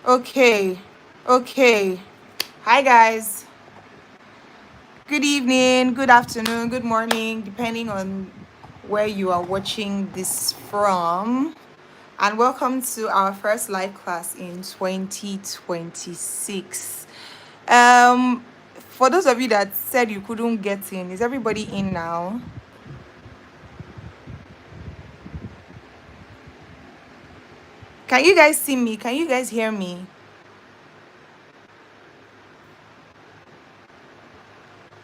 Okay. Okay. Hi, guys. Good evening, good afternoon, good morning, depending on where you are watching this from. And welcome to our first live class in 2026. For those of you that said you couldn't get in, is everybody in now? Can you guys see me? Can you guys hear me?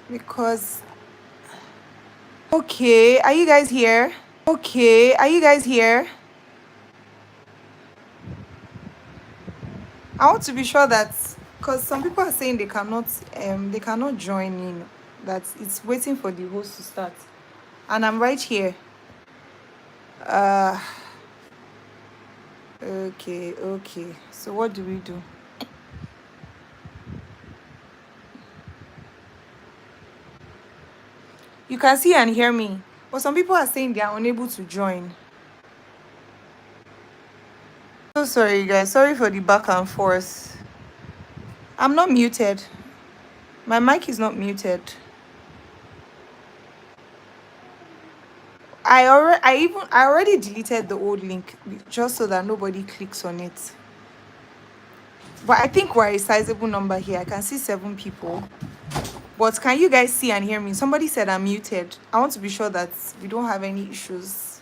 Because, okay, are you guys here? Okay, are you guys here? I want to be sure that because some people are saying they cannot join in, that it's waiting for the host to start. And I'm right here. Uh okay. So what do we do? You can see and hear me. But some people are saying they are unable to join. So sorry guys, sorry for the back and forth. I'm not muted. My mic is not muted. I already deleted the old link just so that nobody clicks on it. But I think we're a sizable number here. I can see 7 people. But can you guys see and hear me? Somebody said I'm muted. I want to be sure that we don't have any issues.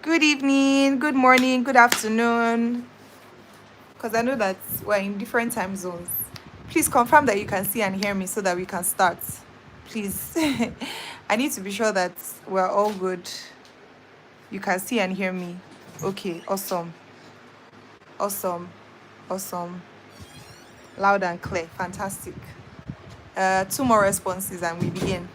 Good evening, good morning, good afternoon. Because I know that we're in different time zones. Please confirm that you can see and hear me so that we can start. Please. I need to be sure that we're all good. You can see and hear me. Okay, awesome. Awesome. Awesome. Loud and clear. Fantastic. 2 more responses and we begin.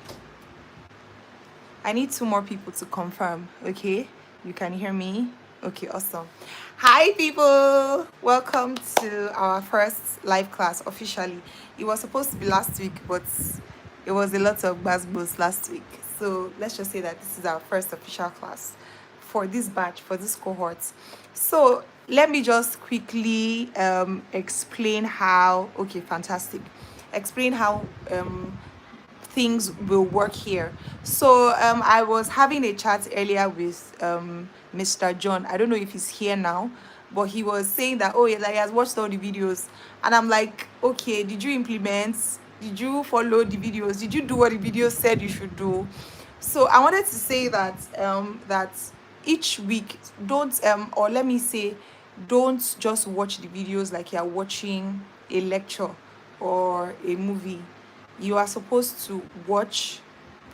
I need 2 more people to confirm. Okay, you can hear me. Okay, awesome. Hi people, welcome to our first live class officially. It was supposed to be last week, but it was a lot of buzzbuzz last week, so let's just say that this is our first official class for this batch, for this cohort. So let me just quickly explain how, okay, fantastic, explain how things will work here. So I was having a chat earlier with Mr. John. I don't know if he's here now, but he was saying that, oh yeah, that he has watched all the videos. And I'm like, okay, did you implement? Did you follow the videos? Did you do what the video said you should do? So I wanted to say that that each week, don't or let me say, don't just watch the videos like you're watching a lecture or a movie. You are supposed to watch,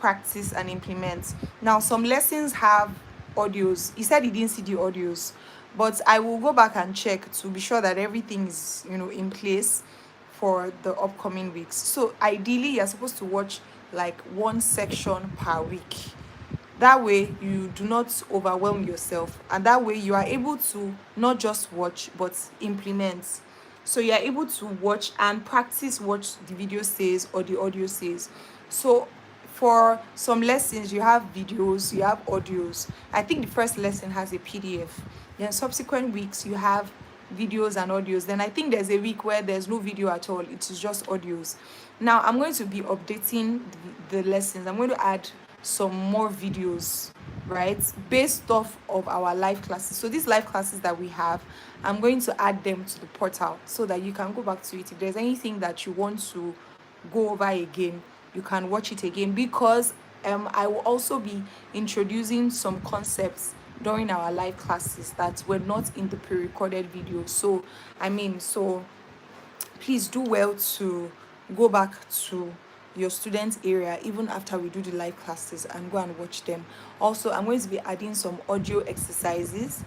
practice, and implement. Now, some lessons have audios. He said he didn't see the audios, but I will go back and check to be sure that everything is, in place for the upcoming weeks. So ideally, you're supposed to watch like one section per week. That way, you do not overwhelm yourself, and that way, you are able to not just watch but implement. So you are able to watch and practice what the video says or the audio says. So for some lessons, you have videos, you have audios. I think the first lesson has a PDF. Then subsequent weeks, you have videos and audios. Then I think there's a week where there's no video at all, it is just audios. Now I'm going to be updating the lessons. I'm going to add some more videos, right, based off of our live classes. So these live classes that we have, I'm going to add them to the portal so that you can go back to it. If there's anything that you want to go over again, you can watch it again, because I will also be introducing some concepts during our live classes that were not in the pre-recorded video. So please do well to go back to your student area even after we do the live classes and go and watch them. Also, I'm going to be adding some audio exercises.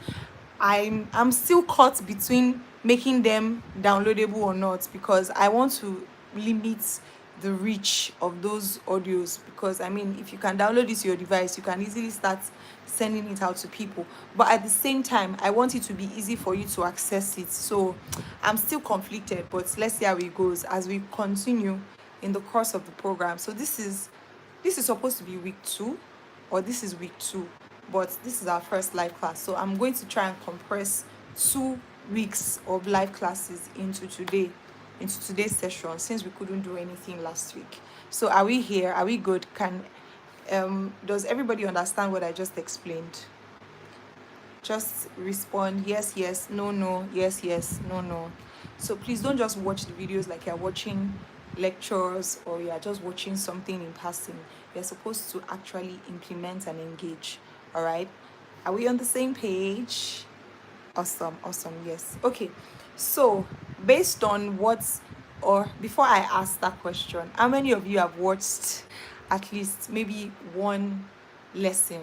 I'm still caught between making them downloadable or not, because I want to limit the reach of those audios, because if you can download it to your device, you can easily start sending it out to people, but at the same time I want it to be easy for you to access it. So I'm still conflicted, but let's see how it goes as we continue in the course of the program. So this is supposed to be week 2, or this is week 2. but this is our first live class, so I'm going to try and compress 2 weeks of live classes into today's session, since we couldn't do anything last week. So are we here? Are we good? Can does everybody understand what I just explained? Just respond yes, yes, no, no, yes, yes, no, no. So please don't just watch the videos like you're watching lectures or you're just watching something in passing. You're supposed to actually implement and engage. All right, are we on the same page? Awesome, awesome, yes. Okay, so based on what, or before I ask that question, how many of you have watched at least maybe one lesson,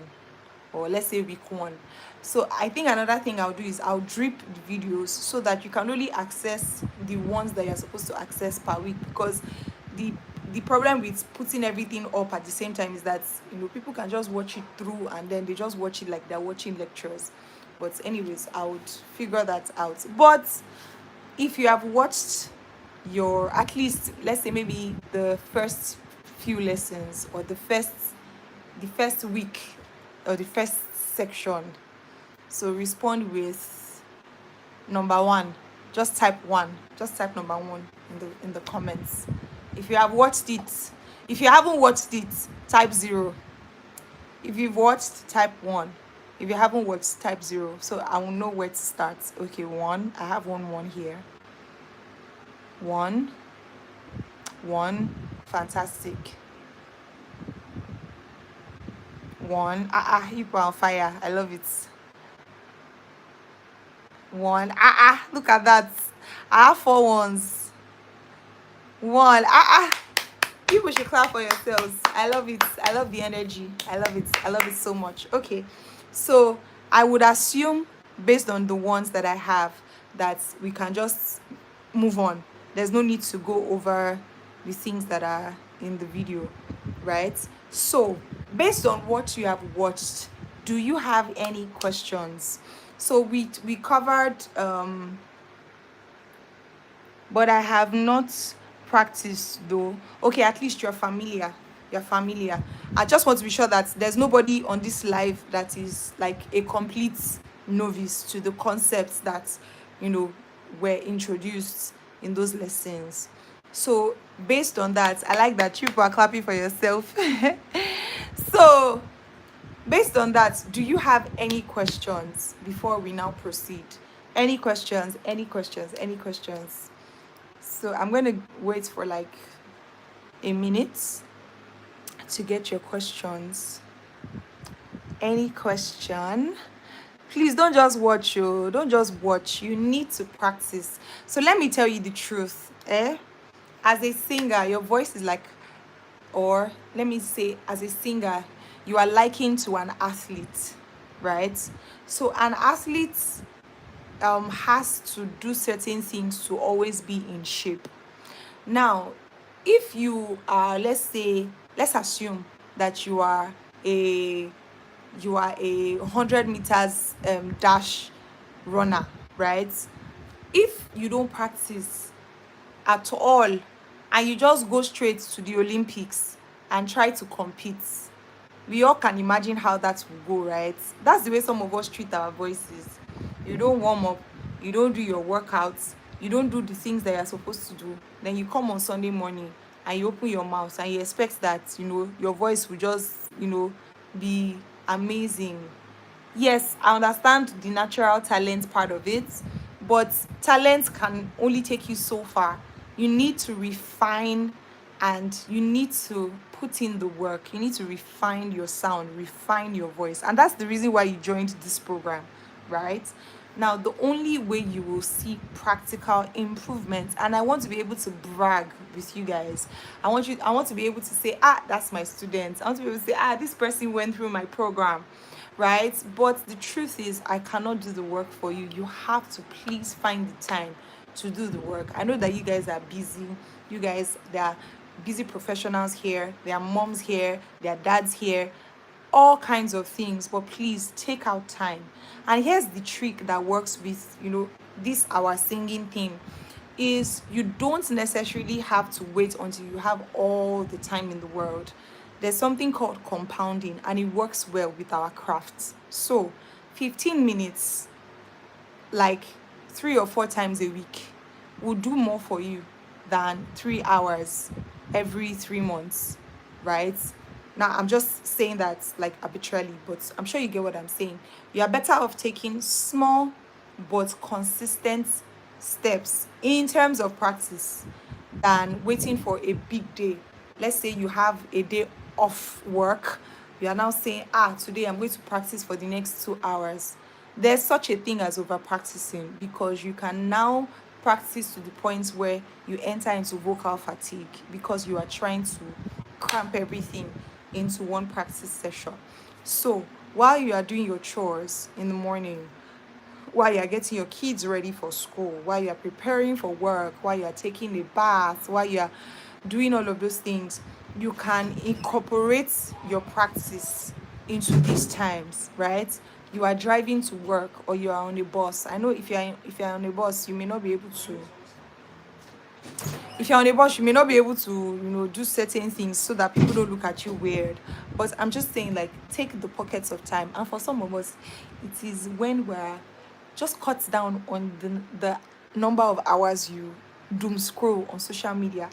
or let's say week one? So I think another thing I'll do is I'll drip the videos so that you can only access the ones that you're supposed to access per week, because the the problem with putting everything up at the same time is that, people can just watch it through and then they just watch it like they're watching lectures. But anyways, I would figure that out. But if you have watched your, at least let's say maybe the first few lessons, or the first week, or the first section, so respond with number one. Just type one. Just type number one in the comments. If you have watched it. If you haven't watched it, type 0. If you've watched, type 1. If you haven't watched, type 0. So I will know where to start. Okay, 1. I have 1 here. 1. 1. Fantastic. 1. You are on fire. I love it. 1. Look at that. I have 4 ones. 1. People should clap for yourselves. I love it. I love the energy. I love it. I love it so much. Okay, so I would assume, based on the ones that I have, that we can just move on. There's no need to go over the things that are in the video, right? So based on what you have watched, do you have any questions? So we covered but I have not practiced though. Okay, at least you're familiar. You're familiar. I just want to be sure that there's nobody on this live that is like a complete novice to the concepts that, were introduced in those lessons. So based on that, I like that you are clapping for yourself. So based on that, do you have any questions before we now proceed? Any questions? Any questions? Any questions? So I'm going to wait for like a minute to get your questions. Any question? Please don't just watch. Don't just watch. You need to practice. So let me tell you the truth. As a singer, your voice is like, or let me say, as a singer, you are likened to an athlete, right? So an athlete has to do certain things to always be in shape. Now, if you are, let's assume that you are a 100 meters dash runner, right? If you don't practice at all and you just go straight to the Olympics and try to compete, we all can imagine how that will go, right? That's the way some of us treat our voices. You don't warm up, you don't do your workouts, you don't do the things that you're supposed to do. Then you come on Sunday morning and you open your mouth and you expect that, your voice will just, be amazing. Yes, I understand the natural talent part of it, but talent can only take you so far. You need to refine, and you need to put in the work. You need to refine your sound, refine your voice. And that's the reason why you joined this program, right? Now, the only way you will see practical improvement, and I want to be able to brag with you guys. I want to be able to say, that's my student. I want to be able to say, this person went through my program, right? But the truth is, I cannot do the work for you. You have to please find the time to do the work. I know that you guys are busy. You guys, there are busy professionals here. There are moms here. There are dads here. All kinds of things, but please take out time. And here's the trick that works with, this our singing thing, is you don't necessarily have to wait until you have all the time in the world. there's something called compounding, and it works well with our crafts. So 15 minutes, like 3 or 4 times a week, will do more for you than 3 hours every 3 months, right? Now, I'm just saying that like arbitrarily, but I'm sure you get what I'm saying. You are better off taking small but consistent steps in terms of practice than waiting for a big day. Let's say you have a day off work. You are now saying, today I'm going to practice for the next 2 hours. There's such a thing as over practicing, because you can now practice to the point where you enter into vocal fatigue because you are trying to cramp everything into one practice session. So while you are doing your chores in the morning, while you're getting your kids ready for school, while you're preparing for work, while you're taking a bath, while you're doing all of those things, you can incorporate your practice into these times, right? You are driving to work or you are on a bus. I know if you're on a bus, you may not be able to if you're on a bus, you may not be able to, do certain things so that people don't look at you weird. But I'm just saying, like, take the pockets of time. And for some of us, it is when we're just cut down on the number of hours you doom scroll on social media.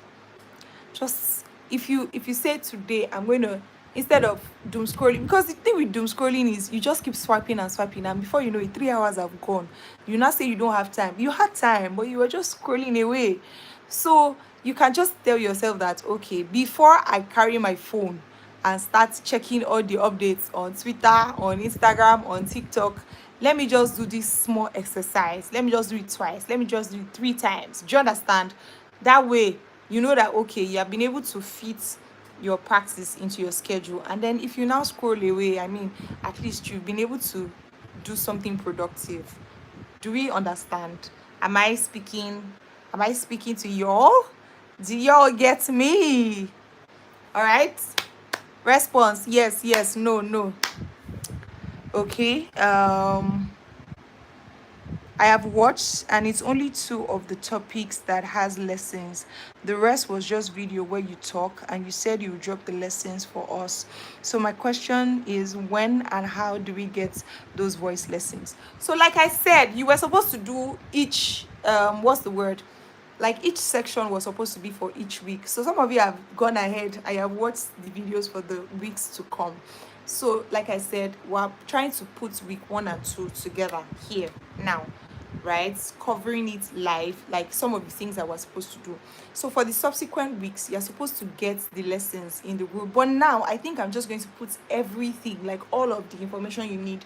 Just if you say today I'm going to, instead of doom scrolling, because the thing with doom scrolling is you just keep swiping and swiping, and before you know it, 3 hours have gone. You now say you don't have time. You had time, but you were just scrolling away. So you can just tell yourself that, okay, before I carry my phone and start checking all the updates on Twitter, on Instagram, on TikTok, let me just do this small exercise. Let me just do it twice. Let me just do it 3 times. Do you understand? That way, you know that, okay, you have been able to fit your practice into your schedule. And then if you now scroll away, I mean, at least you've been able to do something productive. Do we understand? Am I speaking to y'all? Do y'all get me? All right. Response: yes, yes, no, no. Okay. I have watched, and it's only 2 of the topics that has lessons. The rest was just video where you talk, and you said you would drop the lessons for us. So my question is, when and how do we get those voice lessons? So like I said, you were supposed to do each what's the word? Like each section was supposed to be for each week. So some of you have gone ahead. I have watched the videos for the weeks to come. So like I said, we're trying to put week 1 and 2 together here now, right? Covering it live, like some of the things that we're supposed to do. So for the subsequent weeks, you're supposed to get the lessons in the group. But now I think I'm just going to put everything, like all of the information you need,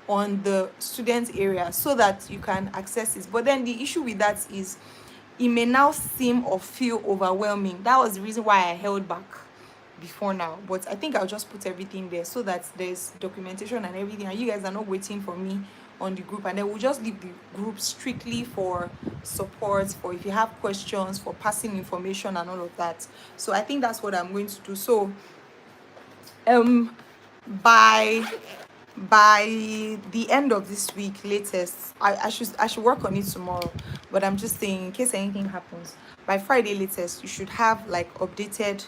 on the student area so that you can access it. But then the issue with that is it may now seem or feel overwhelming. That was the reason why I held back before now. But I think I'll just put everything there so that there's documentation and everything, and you guys are not waiting for me on the group. And then we'll just leave the group strictly for support, for if you have questions, for passing information and all of that. So I think that's what I'm going to do. So by the end of this week latest, I should work on it tomorrow, but I'm just saying, in case anything happens, by Friday latest you should have like updated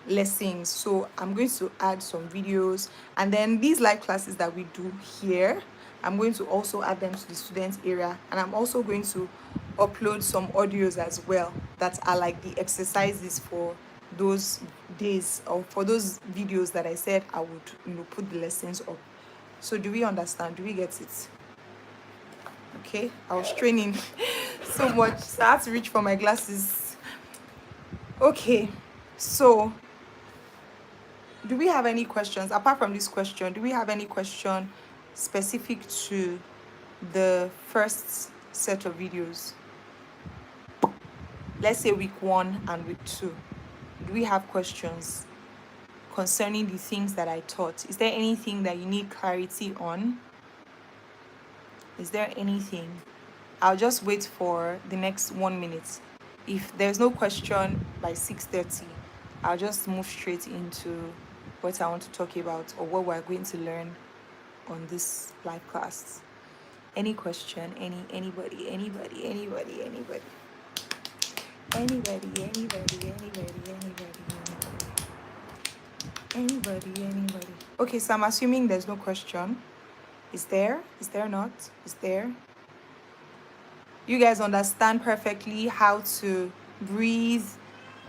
lessons. So I'm going to add some videos, and then these live classes that we do here, I'm going to also add them to the student area, and I'm also going to upload some audios as well that are like the exercises for those days, or for those videos that I said I would put the lessons up. So do we understand? Do we get it? Okay, I was training so much, so I had to reach for my glasses. Okay, so do we have any questions apart from this question? Do we have any question specific to the first set of videos? Let's say week 1 and week 2. Do we have questions concerning the things that I taught? Is there anything that you need clarity on? Is there anything? I'll just wait for the next 1 minute. If there's no question by 6:30, I'll just move straight into what I want to talk about, or what we're going to learn on this live class. Any question? Anybody? Anybody. Okay, so I'm assuming there's no question. Is there? Is there not? Is there? You guys understand perfectly how to breathe.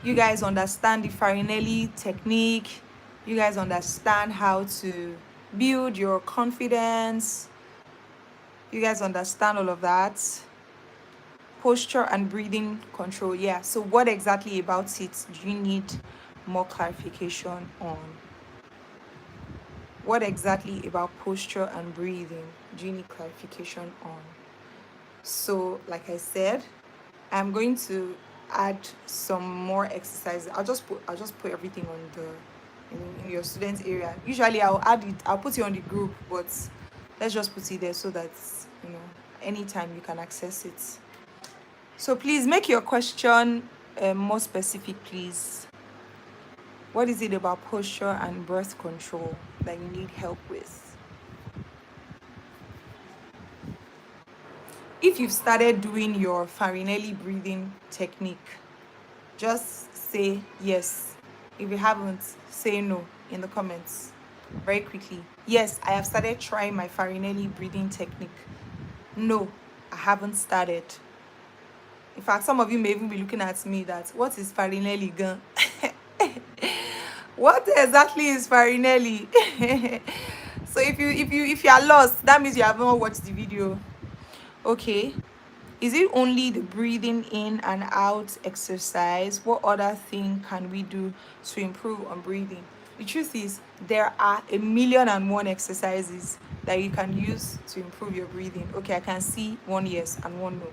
You guys understand the Farinelli technique. You guys understand how to build your confidence. You guys understand all of that. Posture and breathing control. Yeah, so what exactly about it do you need more clarification on? What exactly about posture and breathing do you need clarification on? So, like I said, I'm going to add some more exercises. I'll just put everything on the in your student area. Usually I'll put it on the group, but let's just put it there so that you know anytime you can access it. So please make your question more specific, please. What is it about posture and breath control that you need help with? If you've started doing your Farinelli breathing technique, just say yes. If you haven't, say no in the comments very quickly. Yes, I have started trying my Farinelli breathing technique. No, I haven't started. In fact, some of you may even be looking at me that, what is Farinelli gun? What exactly is Farinelli? So if you are lost, that means you have not watched the video. Okay. Is it only the breathing in and out exercise? What other thing can we do to improve on breathing? The truth is, there are 1,000,001 exercises that you can use to improve your breathing. Okay, I can see one yes and one no.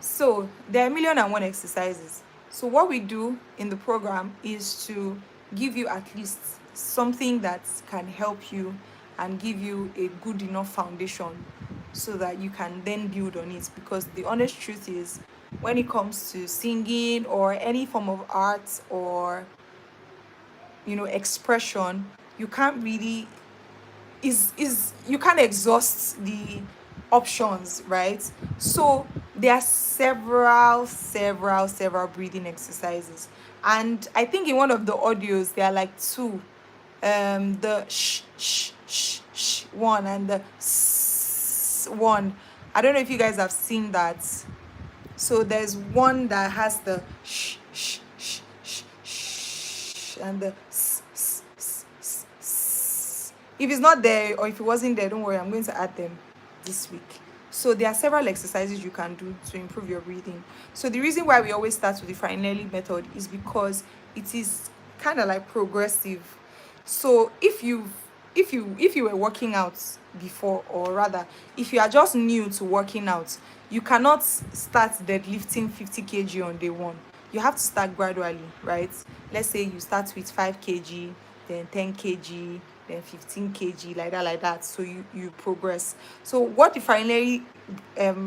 So there are 1,000,001 exercises. So what we do in the program is to give you at least something that can help you and give you a good enough foundation so that you can then build on it. Because the honest truth is, when it comes to singing or any form of art or expression, you can't really is you can't exhaust the options, right? So there are several breathing exercises, and I think in one of the audios there are like two, the sh one and the one. I don't know if you guys have seen that. So there's one that has the and the if it's not there or if it wasn't there, don't worry, I'm going to add them this week. So there are several exercises you can do to improve your breathing. So the reason why we always start with the Farinelli method is because it is kind of like progressive. So if you were working out before, or rather if you are just new to working out, you cannot start deadlifting 50 kg on day one. You have to start gradually, right? Let's say you start with 5 kg, then 10 kg, then 15 kg, like that. So you progress. So what the Farinelli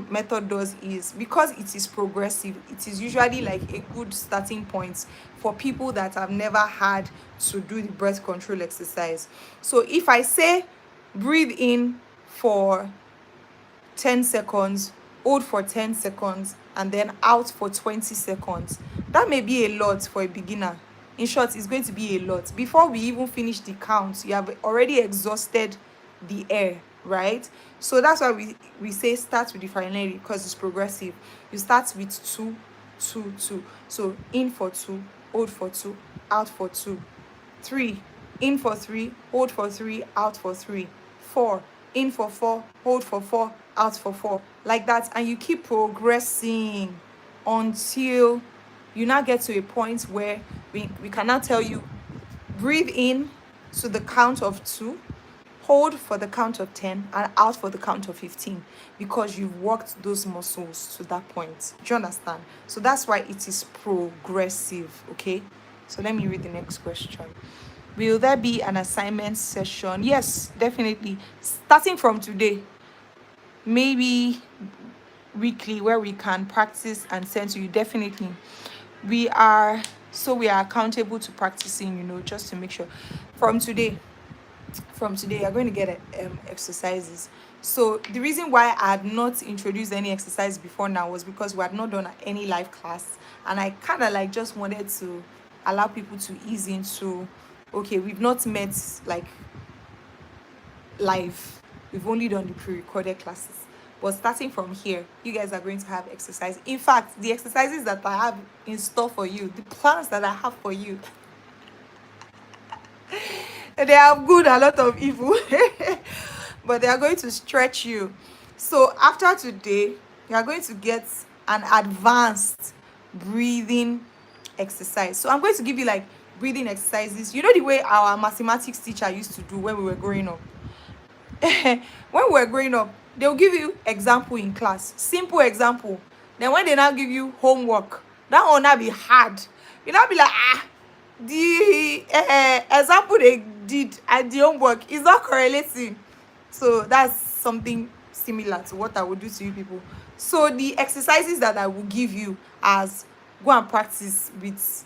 method does is, because it is progressive, it is usually like a good starting point for people that have never had to do the breath control exercise. So if I say breathe in for 10 seconds, hold for 10 seconds, and then out for 20 seconds, that may be a lot for a beginner. In short, it's going to be a lot. Before we even finish the count, you have already exhausted the air, right? So that's why we say start with the Farinelli, because it's progressive. You start with 2, 2, 2. So in for 2, hold for 2, out for 2. 3, in for 3, hold for 3, out for 3. 4, in for 4, hold for 4, out for 4. Like that, and you keep progressing until you now get to a point where we can now tell you, breathe in to the count of 2, hold for the count of 10, and out for the count of 15, because you've worked those muscles to that point. Do you understand? So that's why it is progressive. Okay, so let me read the next question. Will there be an assignment session? Yes, definitely, starting from today, maybe weekly, where we can practice and send to you. Definitely, we are accountable to practicing, just to make sure. From today you're going to get exercises. So the reason why I had not introduced any exercise before now was because we had not done any live class, and I kind of like just wanted to allow people to ease into Okay, we've not met like live. We've only done the pre-recorded classes. But starting from here, you guys are going to have exercise. In fact, the exercises that I have in store for you, the plans that I have for you, they have good, a lot of evil, but they are going to stretch you. So after today, you are going to get an advanced breathing exercise. So I'm going to give you like breathing exercises. You know the way our mathematics teacher used to do when we were growing up. When we were growing up, they'll give you example in class, simple example. Then when they now give you homework, that one now be hard. You now be like, the example they did and the homework is not correlating. So that's something similar to what I would do to you people. So the exercises that I will give you as go and practice with,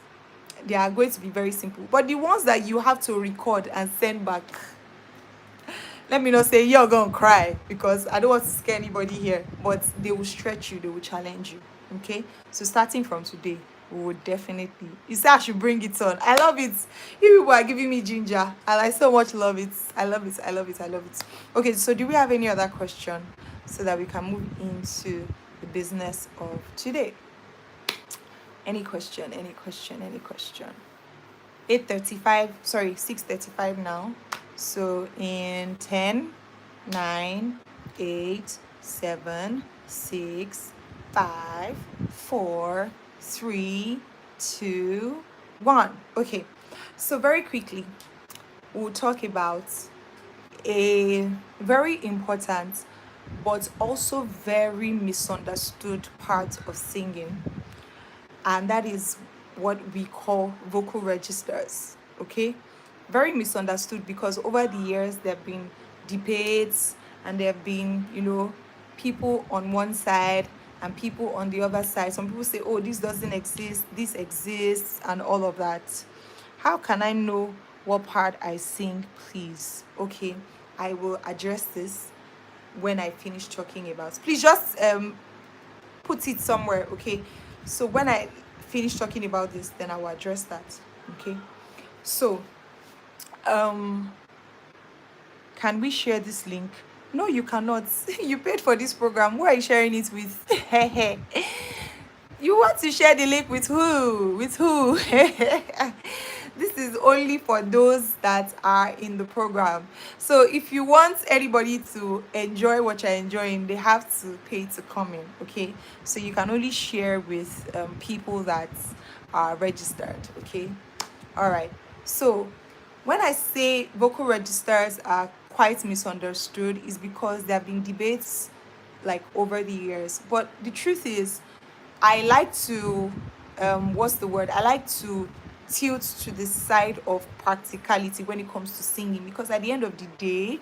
they are going to be very simple. But the ones that you have to record and send back, let me not say you're gonna cry, because I don't want to scare anybody here, but they will stretch you, they will challenge you. Okay, so starting from today, we will definitely, you say I should bring it on. I love it. You people are giving me ginger, and I so much love it. I love it. I love it. I love it. Okay, so do we have any other question so that we can move into the business of today? Any question? Any question? Any question? 8:35, sorry, 6:35 now. So in 10, 9, 8, 7, 6, 5, 4, 3, 2, 1. Okay, so very quickly, we'll talk about a very important but also very misunderstood part of singing, and that is what we call vocal registers. Okay, very misunderstood, because over the years there have been debates, and there have been, people on one side and people on the other side. Some people say, oh, this doesn't exist, this exists, and all of that. How can I know what part I sing, please? Okay, I will address this when I finish talking about. Please just put it somewhere. Okay, so when I finish talking about this, then I will address that. Okay, so can we share this link? No, you cannot. You paid for this program. Who are you sharing it with? You want to share the link with who? With who? This is only for those that are in the program. So if you want anybody to enjoy what you're enjoying, they have to pay to come in. Okay, so you can only share with people that are registered. Okay, all right. So when I say vocal registers are quite misunderstood, is because there have been debates like over the years. But the truth is, I like to what's the word? I like to tilt to the side of practicality when it comes to singing, because at the end of the day,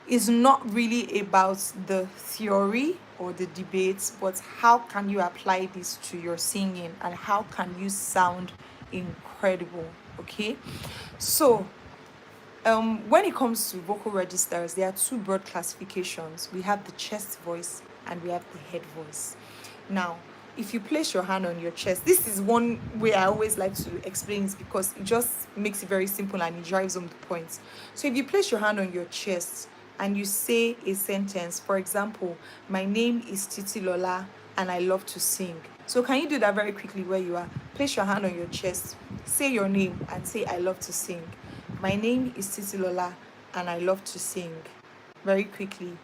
it's not really about the theory or the debates, but how can you apply this to your singing and how can you sound incredible. Okay, so when it comes to vocal registers, there are two broad classifications. We have the chest voice and we have the head voice. Now, if you place your hand on your chest, this is one way I always like to explain it, because it just makes it very simple and it drives home the point. So if you place your hand on your chest and you say a sentence, for example, my name is Titilola and I love to sing. So can you do that very quickly where you are? Place your hand on your chest, say your name and say, I love to sing. My name is Titilola and I love to sing. Very quickly,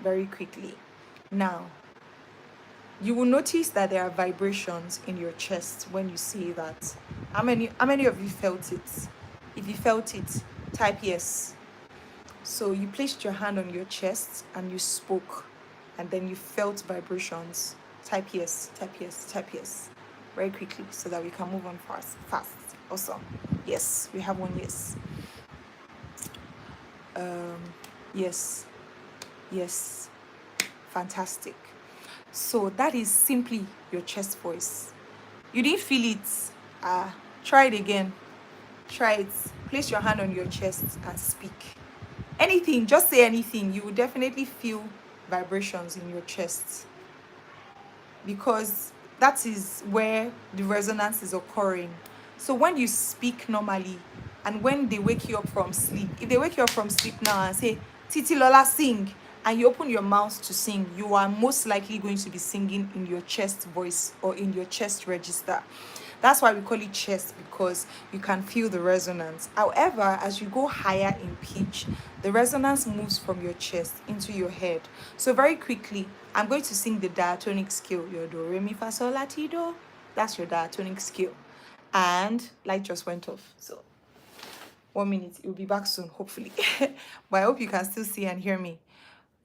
very quickly. Now, you will notice that there are vibrations in your chest when you say that. How many of you felt it? If you felt it, type yes. So you placed your hand on your chest and you spoke, and then you felt vibrations. Type yes, type yes, type yes. Very quickly so that we can move on fast. Awesome. Yes, we have one yes. Yes. Yes. Fantastic. So that is simply your chest voice. You didn't feel it. Try it again. Try it. Place your hand on your chest and speak. Anything, just say anything. You will definitely feel vibrations in your chest, because that is where the resonance is occurring. So when you speak normally And when they wake you up from sleep, if they wake you up from sleep now and say, Titilola, sing, and you open your mouth to sing, you are most likely going to be singing in your chest voice or in your chest register. That's why we call it chest, because you can feel the resonance. However, as you go higher in pitch, the resonance moves from your chest into your head. So very quickly, I'm going to sing the diatonic scale. Your do, re, mi, fa, sol, la, ti, do. That's your diatonic scale. And light just went off. So 1 minute, it will be back soon, hopefully. But I hope you can still see and hear me.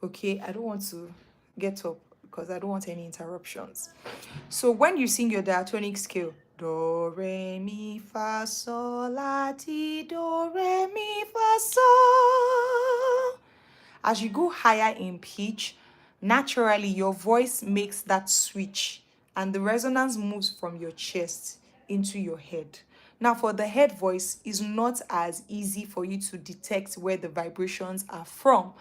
Okay, I don't want to get up because I don't want any interruptions. So when you sing your diatonic scale, do, re, mi, fa, sol, la, ti, do, re, mi, fa, sol. As you go higher in pitch, naturally your voice makes that switch and the resonance moves from your chest into your head. Now, for the head voice, is not as easy for you to detect where the vibrations are from,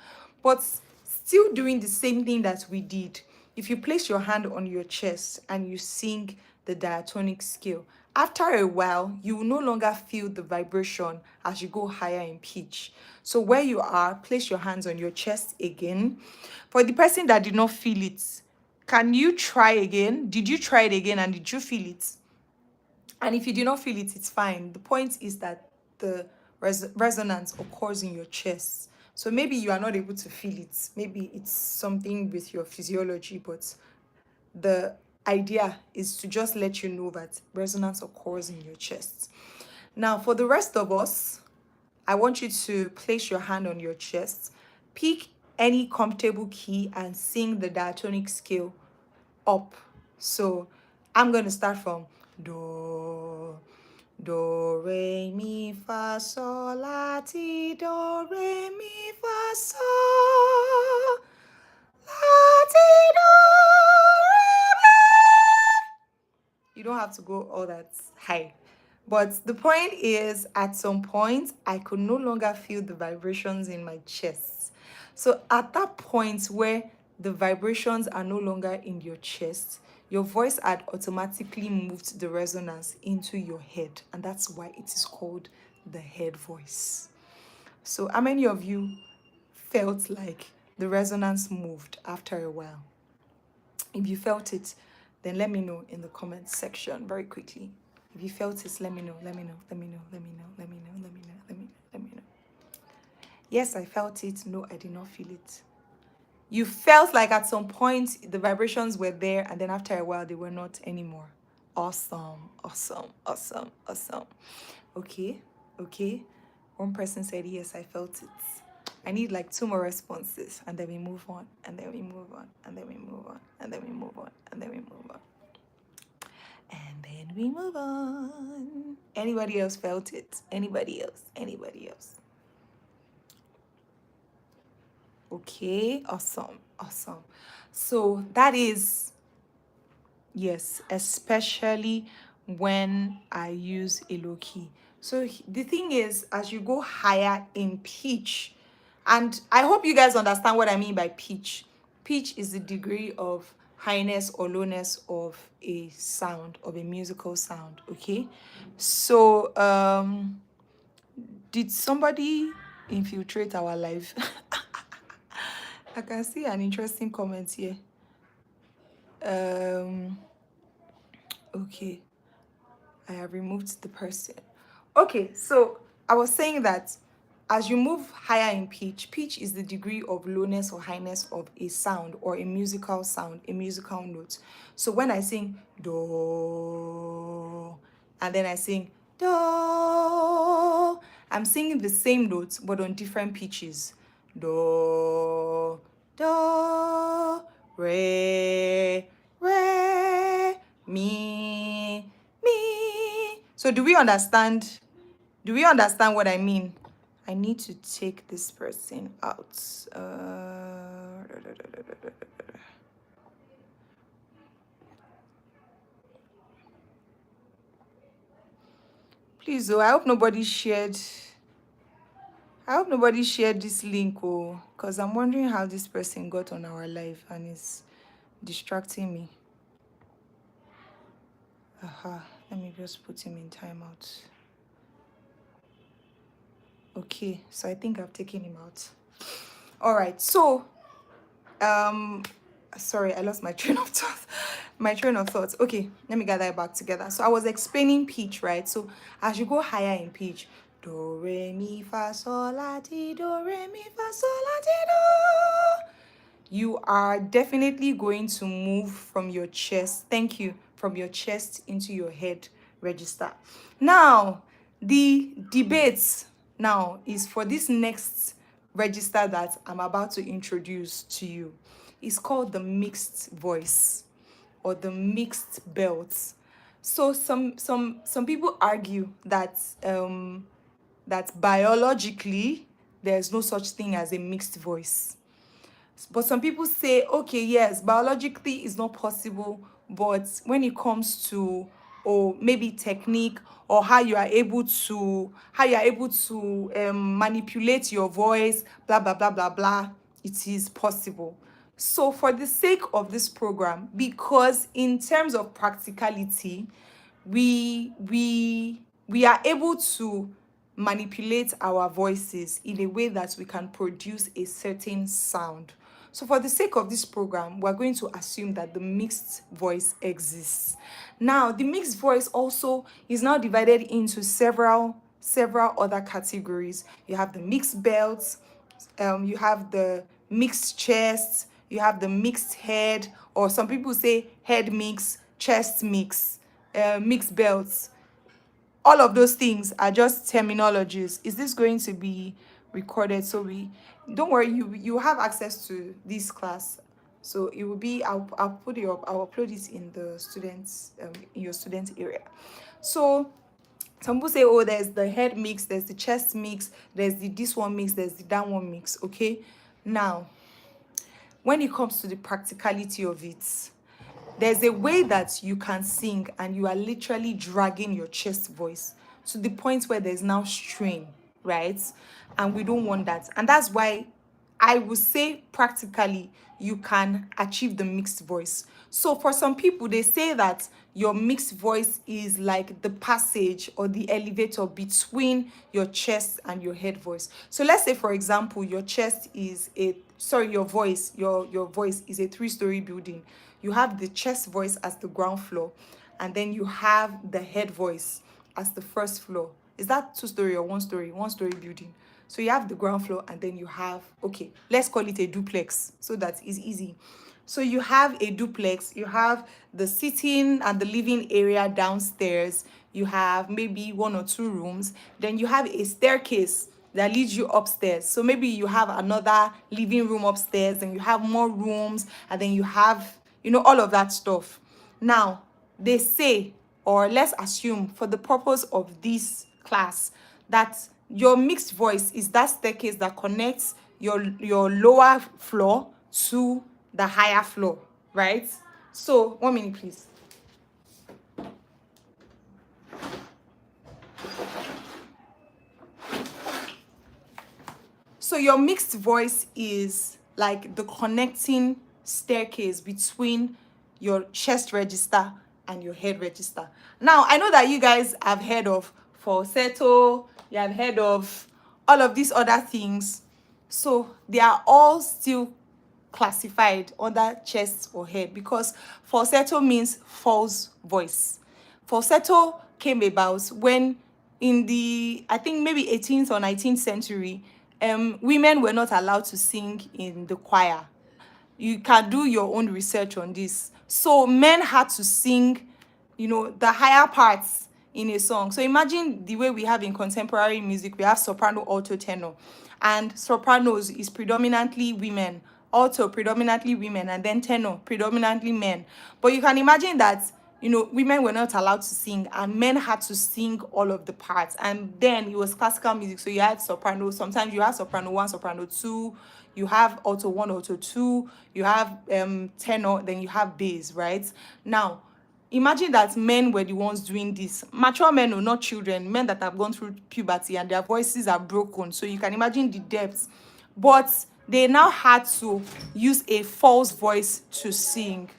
but still doing the same thing that we did. If you place your hand on your chest and you sing the diatonic scale, after a while, you will no longer feel the vibration as you go higher in pitch. So where you are, place your hands on your chest again. For the person that did not feel it, can you try again? Did you try it again and did you feel it? And if you do not feel it, it's fine. The point is that the resonance occurs in your chest. So maybe you are not able to feel it. Maybe it's something with your physiology, but the idea is to just let you know that resonance occurs in your chest. Now, for the rest of us, I want you to place your hand on your chest, pick any comfortable key and sing the diatonic scale up. So I'm going to start from do, do, re, mi, fa, sol, la, ti, do, re, mi, fa, sol, la, ti, do, re, mi. You don't have to go all that high. But the point is, at some point, I could no longer feel the vibrations in my chest. So at that point where the vibrations are no longer in your chest, your voice had automatically moved the resonance into your head. And that's why it is called the head voice. So how many of you felt like the resonance moved after a while? If you felt it, then let me know in the comments section very quickly. If you felt it, let me know, let me know, let me know, let me know, let me know, let me know, let me know, let me know. Yes, I felt it. No, I did not feel it. You felt like at some point the vibrations were there and then after a while they were not anymore. Awesome, awesome, awesome, awesome. Okay, okay. One person said, yes, I felt it. I need like 2 more responses and then we move on, and then we move on, and then we move on, and then we move on, and then we move on. And then we move on. Anybody else felt it? Anybody else? Anybody else? Okay, awesome, awesome. So that is, yes, especially when I use a low key. So the thing is, as you go higher in pitch, and I hope you guys understand what I mean by pitch. Pitch is the degree of highness or lowness of a sound, of a musical sound, okay? So, did somebody infiltrate our life? I can see an interesting comment here. Okay, I have removed the person. Okay, so I was saying that as you move higher in pitch, pitch is the degree of lowness or highness of a sound or a musical sound, a musical note. So when I sing do, and then I sing do, I'm singing the same notes but on different pitches. Do, do, re, re, mi, mi. So do we understand? Do we understand what I mean? I need to take this person out. Please, I hope nobody shared. I hope nobody shared this link, because I'm wondering how this person got on our live and is distracting me. Let me just put him in timeout. Okay, so I think I've taken him out. All right, so um sorry, I lost my train of thought. My train of thoughts. Okay, let me gather it back together. So I was explaining pitch, right? So as you go higher in pitch, do re mi fa sol la ti, do re mi fa sol la ti do, you are definitely going to move from your chest, thank you, from your chest into your head register. Now, the debate now is for this next register that I'm about to introduce to you. It's called the mixed voice or the mixed belt. So some people argue that that biologically there's no such thing as a mixed voice. But some people say, okay, yes, biologically it's not possible, but when it comes to, or maybe technique, or how you are able to manipulate your voice, blah blah blah blah blah, it is possible. So for the sake of this program, because in terms of practicality, we are able to manipulate our voices in a way that we can produce a certain sound. So for the sake of this program, we're going to assume that the mixed voice exists. Now, the mixed voice also is now divided into several other categories. You have the mixed belts, you have the mixed chest, you have the mixed head, or some people say head mix, chest mix, mixed belts. All of those things are just terminologies. Is this going to be recorded? So we don't worry, you have access to this class. So it will be, I'll put it up, I'll upload it in the students in your student area. So some people say, oh, there's the head mix, there's the chest mix, there's the this one mix, there's the that one mix. Okay, now when it comes to the practicality of it, there's a way that you can sing and you are literally dragging your chest voice to the point where there's now strain, right? And we don't want that. And that's why I would say practically you can achieve the mixed voice. So for some people, they say that your mixed voice is like the passage or the elevator between your chest and your head voice. So let's say, for example, your chest is a, sorry, your voice is a 3-story building. You have the chest voice as the ground floor, and then you have the head voice as the first floor. Is that 2-story or 1-story? 1-story building. So you have the ground floor, and then you have, okay, let's call it a duplex so that is easy. So you have a duplex, you have the sitting and the living area downstairs, you have maybe 1 or 2 rooms, then you have a staircase that leads you upstairs. So maybe you have another living room upstairs, and you have more rooms, and then you have, all of that stuff. Now, they say, or let's assume for the purpose of this class, that your mixed voice is that staircase that connects your lower floor to the higher floor, right? So 1 minute, please. So your mixed voice is like the connecting staircase between your chest register and your head register. Now, I know that you guys have heard of falsetto, you have heard of all of these other things. So they are all still classified under chest or head, because falsetto means false voice. Falsetto came about when, in the, I think maybe 18th or 19th century, women were not allowed to sing in the choir. You can do your own research on this. So men had to sing, the higher parts in a song. So imagine the way we have in contemporary music, we have soprano, alto, tenor. And sopranos is predominantly women, alto predominantly women, and then tenor predominantly men. But you can imagine that, women were not allowed to sing, and men had to sing all of the parts. And then it was classical music, so you had soprano. Sometimes you have soprano 1, soprano 2, you have alto 1, alto 2, you have tenor, then you have bass, right? Now, imagine that men were the ones doing this. Mature men, or not children, men that have gone through puberty and their voices are broken. So you can imagine the depths. But they now had to use a false voice to sing.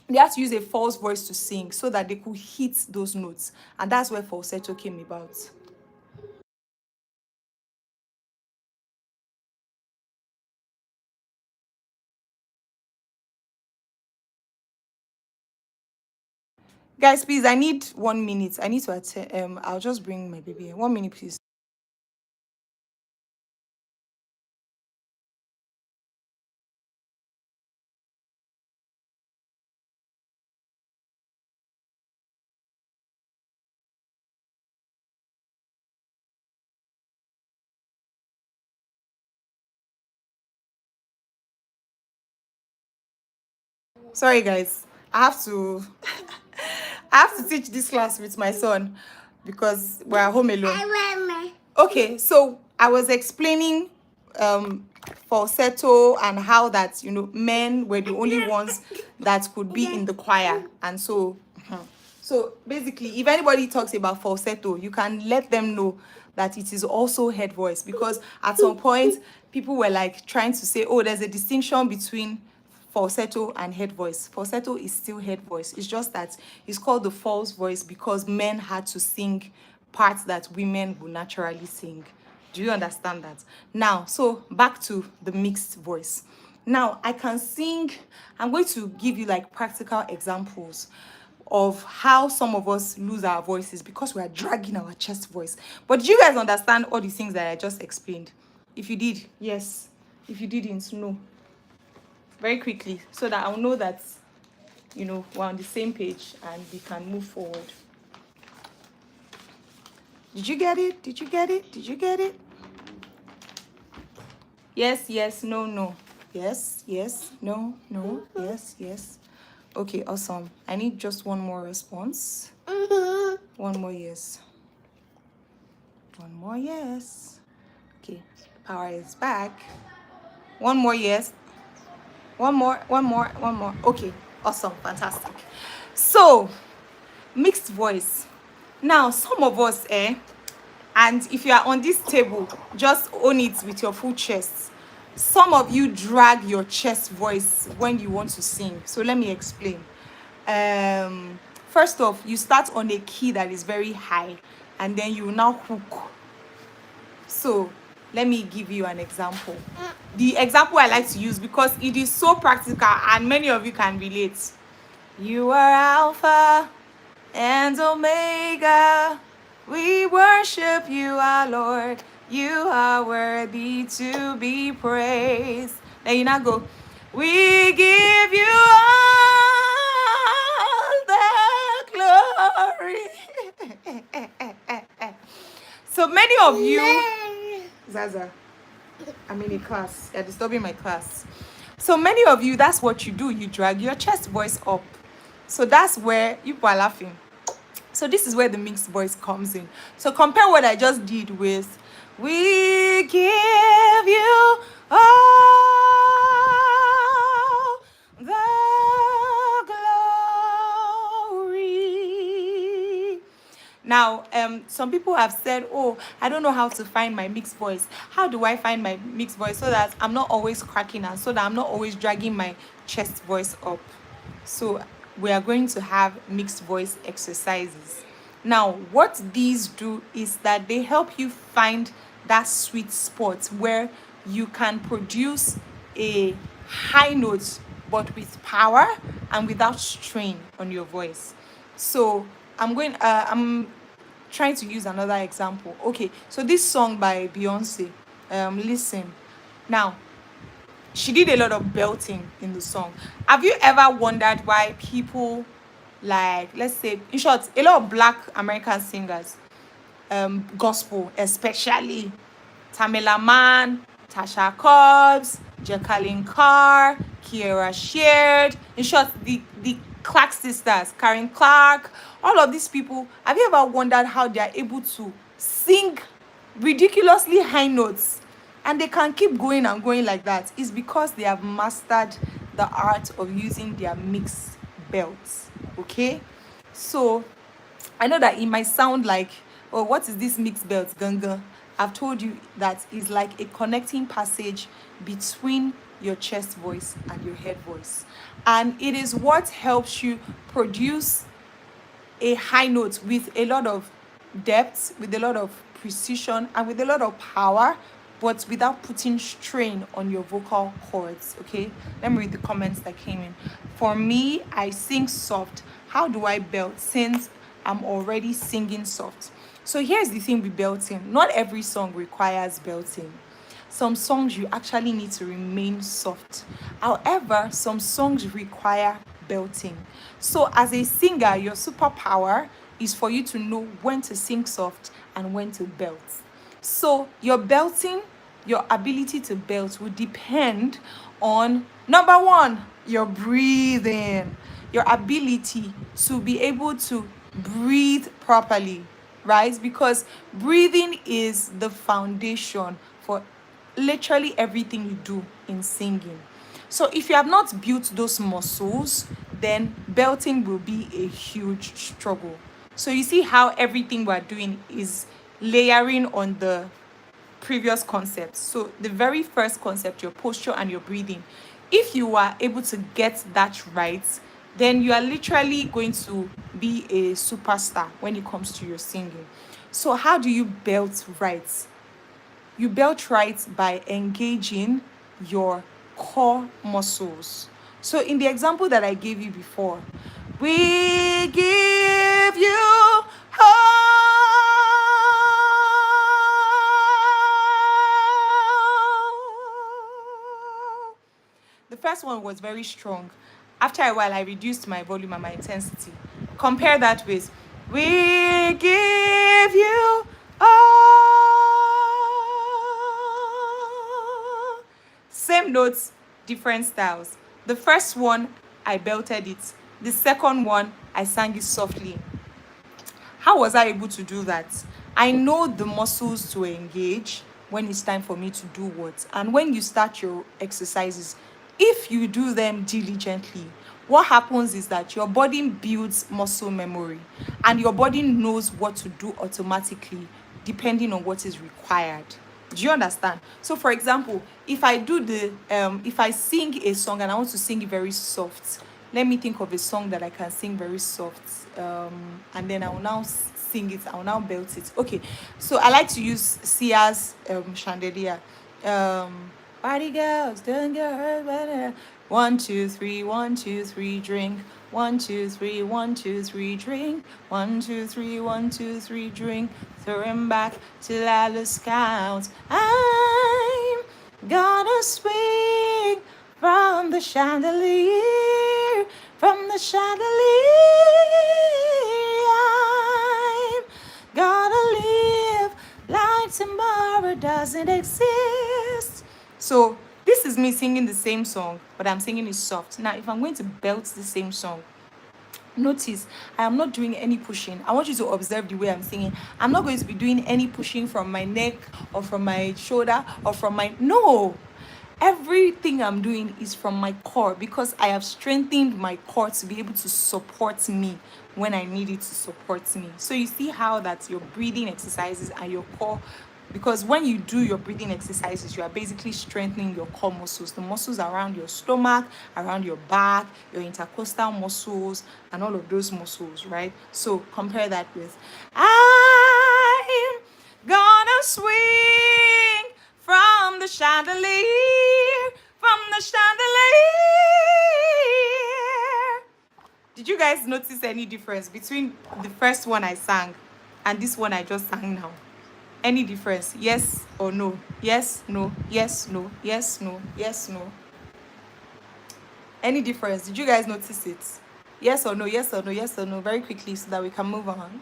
They had to use a false voice to sing so that they could hit those notes. And that's where falsetto came about. Guys, please, I need 1 minute. I need to attend. I'll just bring my baby in. 1 minute, please. Sorry, guys. I have to I have to teach this class with my son because we're at home alone. Okay, so I was explaining falsetto and how that men were the only ones that could be in the choir, and so so basically, if anybody talks about falsetto, you can let them know that it is also head voice, because at some point people were like trying to say, oh, there's a distinction between falsetto and head voice. Falsetto is still head voice. It's just that it's called the false voice because men had to sing parts that women would naturally sing. Do you understand that? Now, so back to the mixed voice. Now, I can sing. I'm going to give you like practical examples of how some of us lose our voices because we are dragging our chest voice. But did you guys understand all the things that I just explained? If you did, yes. If you didn't, no. Very quickly, so that I'll know that we're on the same page and we can move forward. Did you get it? Did you get it? Did you get it? Yes, yes, no, no. Yes, yes, no, no, yes, yes. Okay, awesome. I need just one more response. One more yes. One more yes. Okay, power is back. One more yes. One more, one more, one more. Okay, awesome, fantastic. So, mixed voice. Now, some of us, and if you are on this table, just own it with your full chest. Some of you drag your chest voice when you want to sing. So let me explain. First off, you start on a key that is very high, and then you now hook. So let me give you an example. The example I like to use because it is so practical and many of you can relate. You are Alpha and Omega. We worship you, our Lord. You are worthy to be praised. Then you now go, we give you all the glory. So many of you, Zaza, I'm in a class. You're disturbing my class. So many of you, that's what you do. You drag your chest voice up. So that's where you are laughing. So this is where the mixed voice comes in. So compare what I just did with, we give you all the glory. Now, some people have said, oh, I don't know how to find my mixed voice. How do I find my mixed voice so that I'm not always cracking and so that I'm not always dragging my chest voice up? So we are going to have mixed voice exercises. Now, what these do is that they help you find that sweet spot where you can produce a high note but with power and without strain on your voice. So I'm trying to use another example. Okay, so this song by Beyonce, Listen. Now, she did a lot of belting in the song. Have you ever wondered why people, like, let's say, in short, a lot of Black American singers, gospel especially, Tamela Mann, Tasha Cobbs, Jacqueline Carr, Kiera Sheard, in short, the Clark sisters, Karen Clark, all of these people, have you ever wondered how they are able to sing ridiculously high notes and they can keep going and going like that? It's because they have mastered the art of using their mixed belts. Okay, so I know that it might sound like, oh, what is this mixed belt, ganga? I've told you that it's like a connecting passage between your chest voice and your head voice, and it is what helps you produce a high note with a lot of depth, with a lot of precision, and with a lot of power, but without putting strain on your vocal cords. Okay, let me read the comments that came in. For me, I sing soft, how do I belt since I'm already singing soft? So here's the thing with belting. Not every song requires belting. Some songs you actually need to remain soft. However, some songs require belting. So as a singer, your superpower is for you to know when to sing soft and when to belt. So your belting, your ability to belt will depend on number one, your breathing, your ability to be able to breathe properly, right? Because breathing is the foundation for literally everything you do in singing. So if you have not built those muscles, then belting will be a huge struggle. So you see how everything we're doing is layering on the previous concepts. So the very first concept, your posture and your breathing, if you are able to get that right, then you are literally going to be a superstar when it comes to your singing. So how do you belt right? You belt right by engaging your core muscles. So in the example that I gave you before, we give you hope. The first one was very strong. After a while, I reduced my volume and my intensity. Compare that with we give you all. Same notes, different styles. The first one, I belted it. The second one, I sang it softly. How was I able to do that? I know the muscles to engage when it's time for me to do what. And when you start your exercises, if you do them diligently, what happens is that your body builds muscle memory and your body knows what to do automatically depending on what is required. Do you understand? So for example, if I do if I sing a song and I want to sing it very soft, let me think of a song that I can sing very soft, and then I will now sing it. I will now belt it. Okay, so I like to use Sia's chandelier. Party girls, don't get hurt better. 1, 2, 3, 1, 2, 3, drink. 1, 2, 3, 1, 2, 3, drink. 1, 2, 3, 1, 2, 3, drink. Throw him back till I lose count. I'm gonna swing from the chandelier, from the chandelier. I'm gonna live like tomorrow doesn't exist. So this is me singing the same song, but I'm singing it soft. Now, if I'm going to belt the same song, notice I am not doing any pushing. I want you to observe the way I'm singing. I'm not going to be doing any pushing from my neck or from my shoulder or from my... No! Everything I'm doing is from my core because I have strengthened my core to be able to support me when I need it to support me. So you see how that's your breathing exercises and your core, because when you do your breathing exercises, you are basically strengthening your core muscles, the muscles around your stomach, around your back, your intercostal muscles, and all of those muscles, right? So compare that with I'm gonna swing from the chandelier, from the chandelier. Did you guys notice any difference between the first one I sang and this one I just sang now? Any difference? Yes or no? Yes, no, yes, no, yes, no, yes, no. Any difference? Did you guys notice it? Yes or no, yes or no, yes or no, very quickly so that we can move on.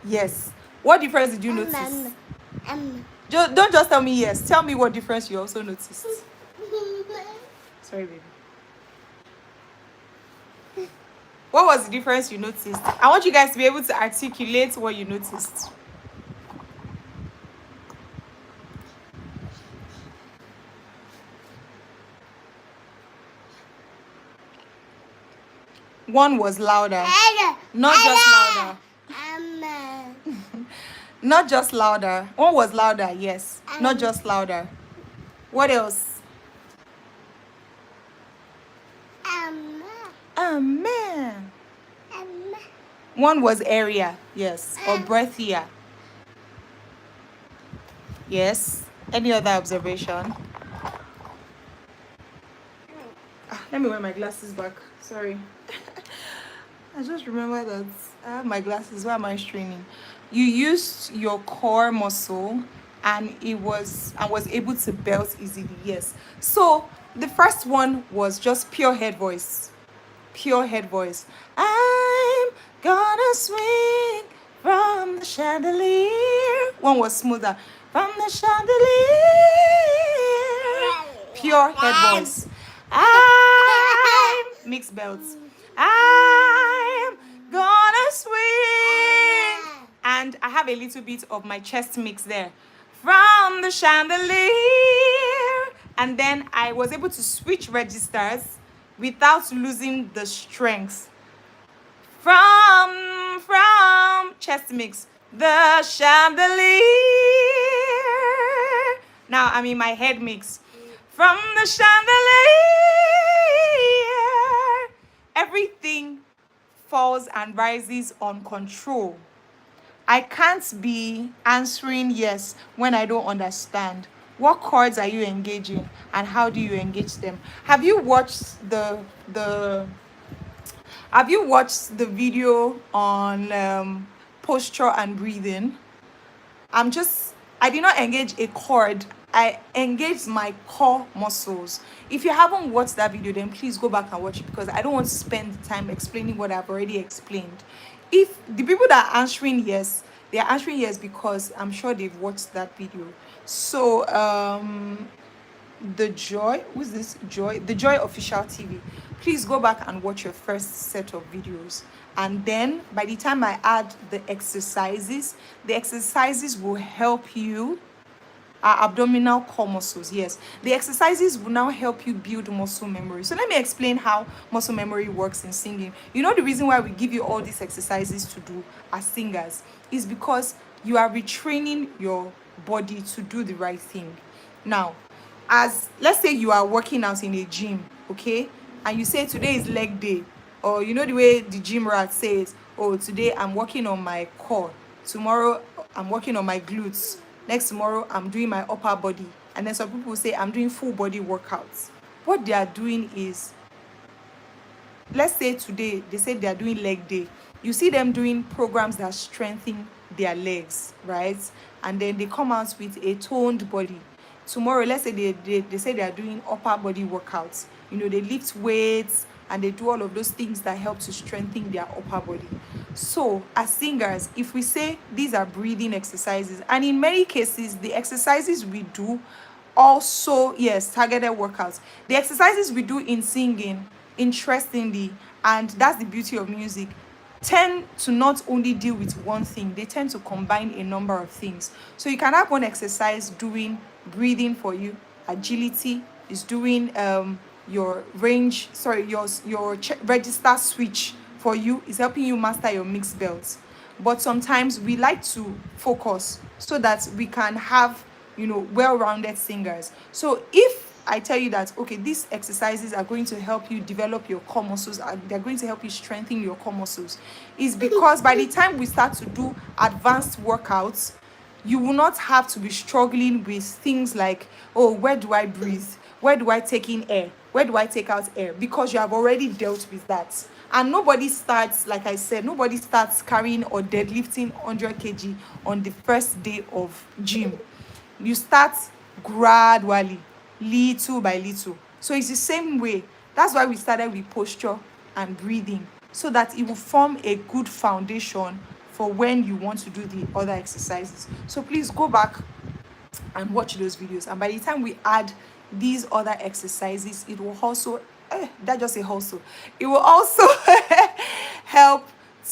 Yes. What difference did you notice? Don't just tell me yes. Tell me what difference you also noticed. Sorry, baby. What was the difference you noticed? I want you guys to be able to articulate what you noticed. One was louder. Not just louder. Not just louder. One was louder, yes. Not just louder. What else? Amen. One was area, yes. Or breathier. Yes. Any other observation? Let me wear my glasses back. Sorry. I just remember that I have my glasses. Why am I straining? You used your core muscle and was able to belt easily. Yes. So the first one was just pure head voice. Pure head voice. I'm gonna swing from the chandelier. One was smoother. From the chandelier. Pure head voice. I'm mixed belts. I'm gonna swing. And I have a little bit of my chest mix there. From the chandelier. And then I was able to switch registers without losing the strength. From chest mix, the chandelier. Now I'm in my head mix. From the chandelier, everything falls and rises on control. I can't be answering yes when I don't understand. What chords are you engaging and how do you engage them? Have you watched the video on posture and breathing? I did not engage a chord. I engaged my core muscles. If you haven't watched that video, then please go back and watch it because I don't want to spend time explaining what I've already explained. If the people that are answering yes, they are answering yes because I'm sure they've watched that video. So the Joy, who's this Joy? The Joy Official TV. Please go back and watch your first set of videos. And then by the time I add the exercises will help you. Abdominal core muscles, yes. The exercises will now help you build muscle memory. So let me explain how muscle memory works in singing. You know the reason why we give you all these exercises to do as singers is because you are retraining your body to do the right thing. Now, as let's say you are working out in a gym, okay, and you say today is leg day, or you know the way the gym rat says, oh, today I'm working on my core, tomorrow I'm working on my glutes, next tomorrow I'm doing my upper body, and then some people say I'm doing full body workouts. What they are doing is, let's say today they say they are doing leg day, you see them doing programs that strengthen their legs, right? And then they come out with a toned body. Tomorrow, let's say they say they are doing upper body workouts. You know, they lift weights and they do all of those things that help to strengthen their upper body. So as singers, if we say these are breathing exercises, and in many cases the exercises we do also, yes, targeted workouts, the exercises we do in singing, interestingly, and that's the beauty of music, tend to not only deal with one thing, they tend to combine a number of things. So you can have one exercise doing breathing for you, agility is doing your range, sorry, your register switch for you, is helping you master your mixed belts. But sometimes we like to focus so that we can have, you know, well-rounded singers. So if I tell you that, okay, these exercises are going to help you develop your core muscles, they're going to help you strengthen your core muscles, is because by the time we start to do advanced workouts, you will not have to be struggling with things like, oh, where do I breathe? Where do I take in air? Where do I take out air? Because you have already dealt with that. And nobody starts, like I said, nobody starts carrying or deadlifting 100 kg on the first day of gym. You start gradually, little by little. So it's the same way. That's why we started with posture and breathing, so that it will form a good foundation for when you want to do the other exercises. So please go back and watch those videos, and by the time we add these other exercises, it will also that just a also it will also help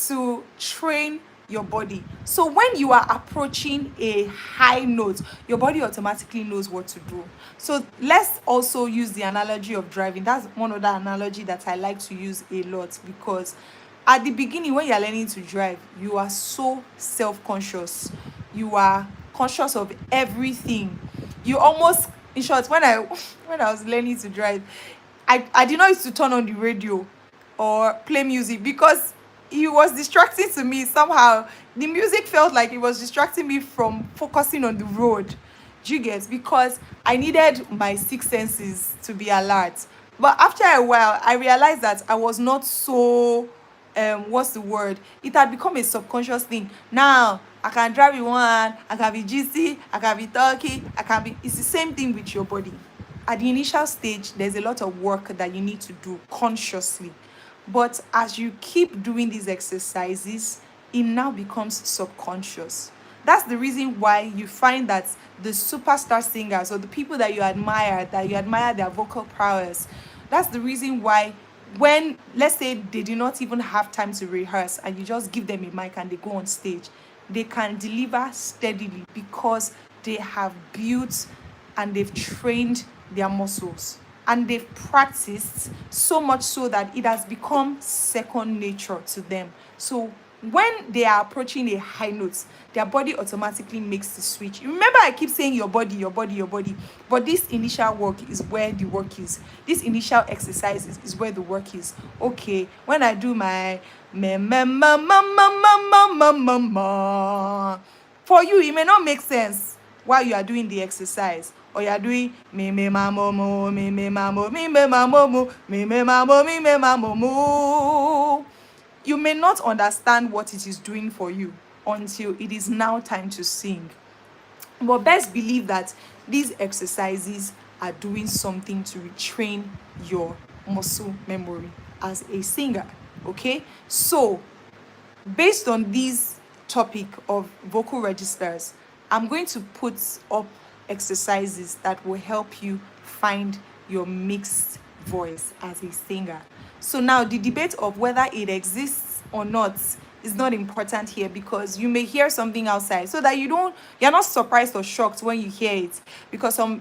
to train your body. So when you are approaching a high note, your body automatically knows what to do. So let's also use the analogy of driving. That's one other analogy that I like to use a lot, because at the beginning, when you're learning to drive, you are so self-conscious. You are conscious of everything. You almost, in short, when I was learning to drive, I did not used to turn on the radio or play music, because it was distracting to me somehow. The music felt like it was distracting me from focusing on the road. Do you get? Because I needed my six senses to be alert. But after a while, I realized that I was not so, what's the word? It had become a subconscious thing. Now, I can drive with one, I can be GC, I can be talky, I can be, it's the same thing with your body. At the initial stage, there's a lot of work that you need to do consciously. But as you keep doing these exercises, it now becomes subconscious. That's the reason why you find that the superstar singers or the people that you admire their vocal prowess, that's the reason why when, let's say, they do not even have time to rehearse and you just give them a mic and they go on stage, they can deliver steadily because they have built and they've trained their muscles and they've practiced so much so that it has become second nature to them. So when they are approaching a high note, their body automatically makes the switch. Remember, I keep saying your body, your body, your body. But this initial work is where the work is. This initial exercise is where the work is. Okay, when I do my me me ma ma ma ma ma ma ma ma, for you it may not make sense while you are doing the exercise, or you are doing me me ma mo mo me me ma mo me me ma mo mo me me ma mo me me ma mo mo. You may not understand what it is doing for you until it is now time to sing. But best believe that these exercises are doing something to retrain your muscle memory as a singer. Okay, so based on this topic of vocal registers, I'm going to put up exercises that will help you find your mixed voice as a singer. So now the debate of whether it exists or not is not important here, because you may hear something outside, so that you're not surprised or shocked when you hear it, because some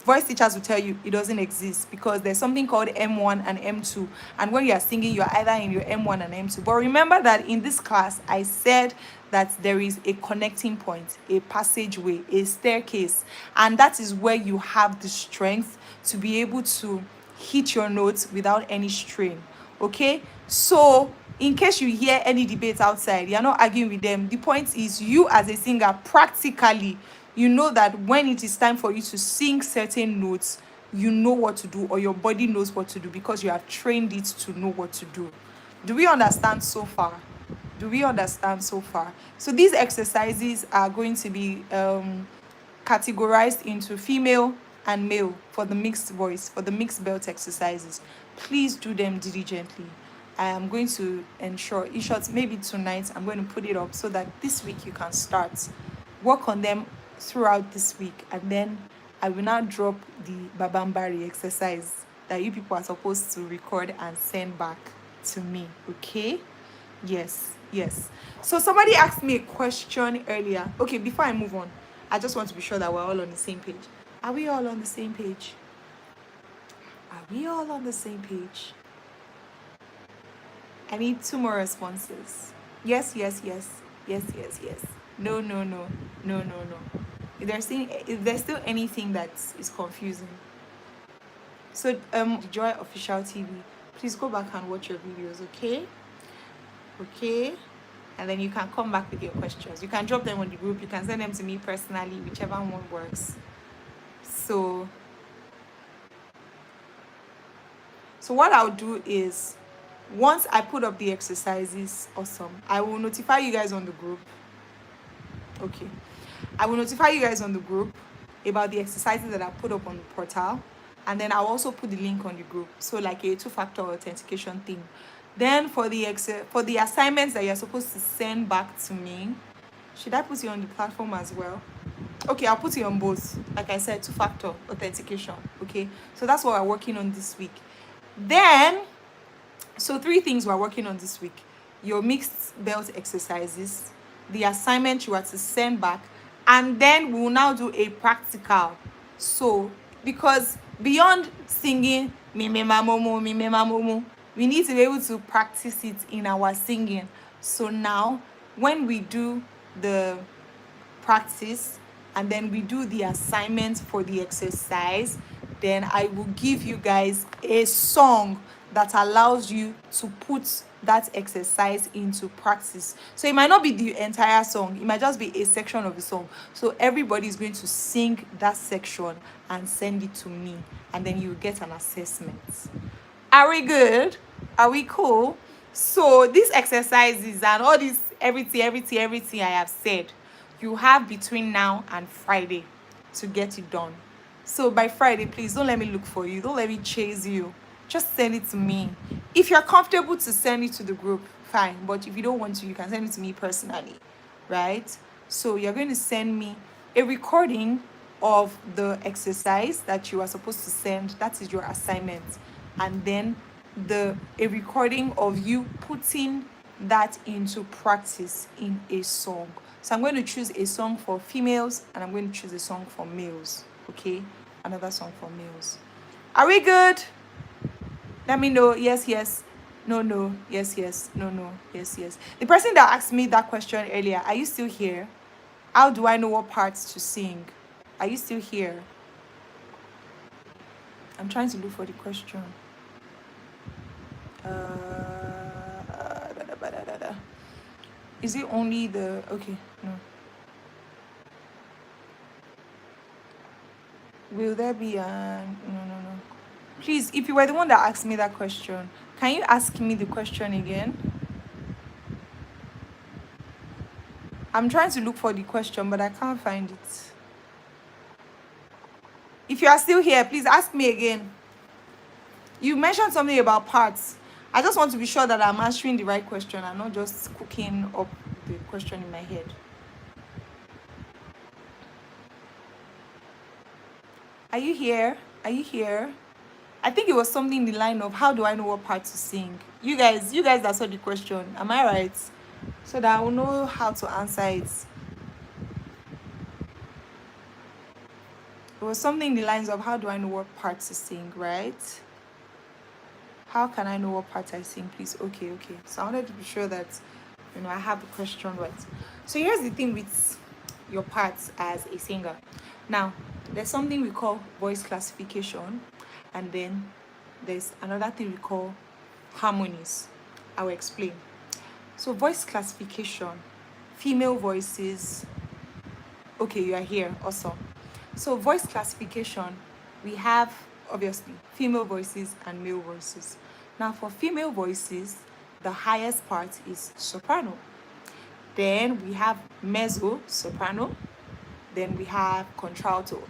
voice teachers will tell you it doesn't exist because there's something called M1 and M2, and when you are singing, you're either in your M1 and M2. But remember that in this class I said that there is a connecting point, a passageway, a staircase, and that is where you have the strength to be able to hit your notes without any strain. Okay, so in case you hear any debate outside, you're not arguing with them. The point is, you as a singer, practically, you know that when it is time for you to sing certain notes, you know what to do, or your body knows what to do, because you have trained it to know what to do. Do we understand so far? Do we understand so far? So these exercises are going to be categorized into female and male for the mixed voice, for the mixed belt exercises. Please do them diligently. I am going to ensure, in short, maybe tonight I'm going to put it up so that this week you can start. Work on them throughout this week, and then I will now drop the Babambari exercise that you people are supposed to record and send back to me. Okay? Yes. So somebody asked me a question earlier. Okay, before I move on, I just want to be sure that we're all on the same page. Are we all on the same page? Are we all on the same page? I need 2 more responses. Yes. No. If there's still anything that is confusing. So Joy Official TV, please go back and watch your videos, okay? Okay? And then you can come back with your questions. You can drop them on the group. You can send them to me personally, whichever one works. So what I'll do is, once I put up the exercises, awesome, I will notify you guys on the group. Okay. I will notify you guys on the group about the exercises that I put up on the portal. And then I'll also put the link on the group. So like a 2-factor authentication thing. Then for the assignments that you're supposed to send back to me, should I put you on the platform as well? Okay, I'll put you on both. Like I said, 2-factor authentication. Okay, so that's what we're working on this week. Then, so 3 things we're working on this week: your mixed belt exercises, the assignment you are to send back, and then we will now do a practical. So because beyond singing me me ma mo mo, me me ma mo mo, we need to be able to practice it in our singing. So now when we do the practice and then we do the assignment for the exercise, then I will give you guys a song that allows you to put that exercise into practice. So it might not be the entire song, it might just be a section of the song. So everybody is going to sing that section and send it to me, and then you get an assessment. Are we good? Are we cool? So these exercises and all this, everything I have said, you have between now and Friday to get it done. So by Friday, please don't let me look for you. Don't let me chase you. Just send it to me. If you're comfortable to send it to the group, fine. But if you don't want to, you can send it to me personally, right? So you're going to send me a recording of the exercise that you are supposed to send. That is your assignment. And then a recording of you putting that into practice in a song. So I'm going to choose a song for females and I'm going to choose a song for males. Okay, another song for males. Are we good? Let me know. Yes, yes. No, no. Yes, yes. No, no. Yes, yes. The person that asked me that question earlier, are you still here? How do I know what parts to sing? Are you still here? I'm trying to look for the question. Is it only the... Okay, no. Will there be an... No. Please, if you were the one that asked me that question, can you ask me the question again? I'm trying to look for the question, but I can't find it. If you are still here, please ask me again. You mentioned something about parts. I just want to be sure that I'm answering the right question and not just cooking up the question in my head. Are you here? Are you here? I think it was something in the line of how do I know what part to sing? You guys that saw the question, am I right? So that I will know how to answer it. It was something in the lines of how do I know what part to sing, right? How can I know what part I sing, please? Okay. So I wanted to be sure that, I have the question right. So here's the thing with your parts as a singer. Now, there's something we call voice classification, and then there's another thing we call harmonies. I will explain. So voice classification, female voices. Okay, you are here. Awesome. So voice classification, we have obviously female voices and male voices. Now for female voices, the highest part is soprano. Then we have mezzo soprano. Then we have contralto,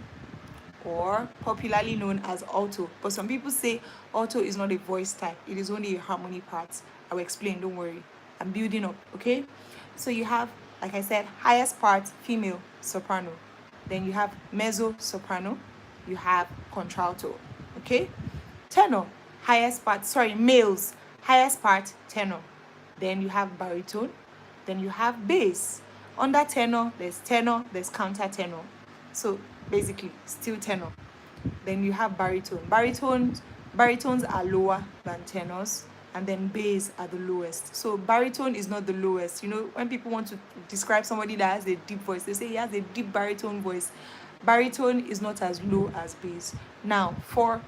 or popularly known as alto. But some people say alto is not a voice type, it is only a harmony part. I will explain, don't worry. I'm building up, okay? So you have, like I said, highest part, female, soprano. Then you have mezzo soprano, you have contralto, okay? Tenor, males, highest part, tenor. Then you have baritone, then you have bass. Under tenor, there's counter tenor. So basically, still tenor. Then you have baritone. Baritones are lower than tenors, and then bass are the lowest. So baritone is not the lowest. When people want to describe somebody that has a deep voice, they say he has a deep baritone voice. Baritone is not as low as bass. Now, for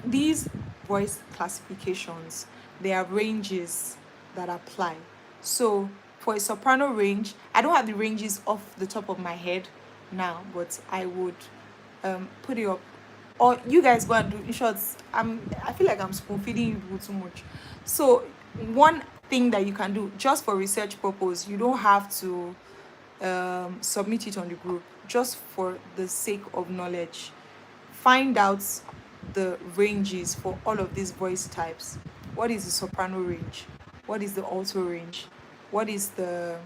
these voice classifications, there are ranges that apply. So for a soprano range, I don't have the ranges off the top of my head now, but I would put it up, or you guys go and do. In short, I feel like I'm spoon feeding you people too much. So one thing that you can do, just for research purpose, you don't have to submit it on the group. Just for the sake of knowledge, find out the ranges for all of these voice types. What is the soprano range? What is the alto range? What is the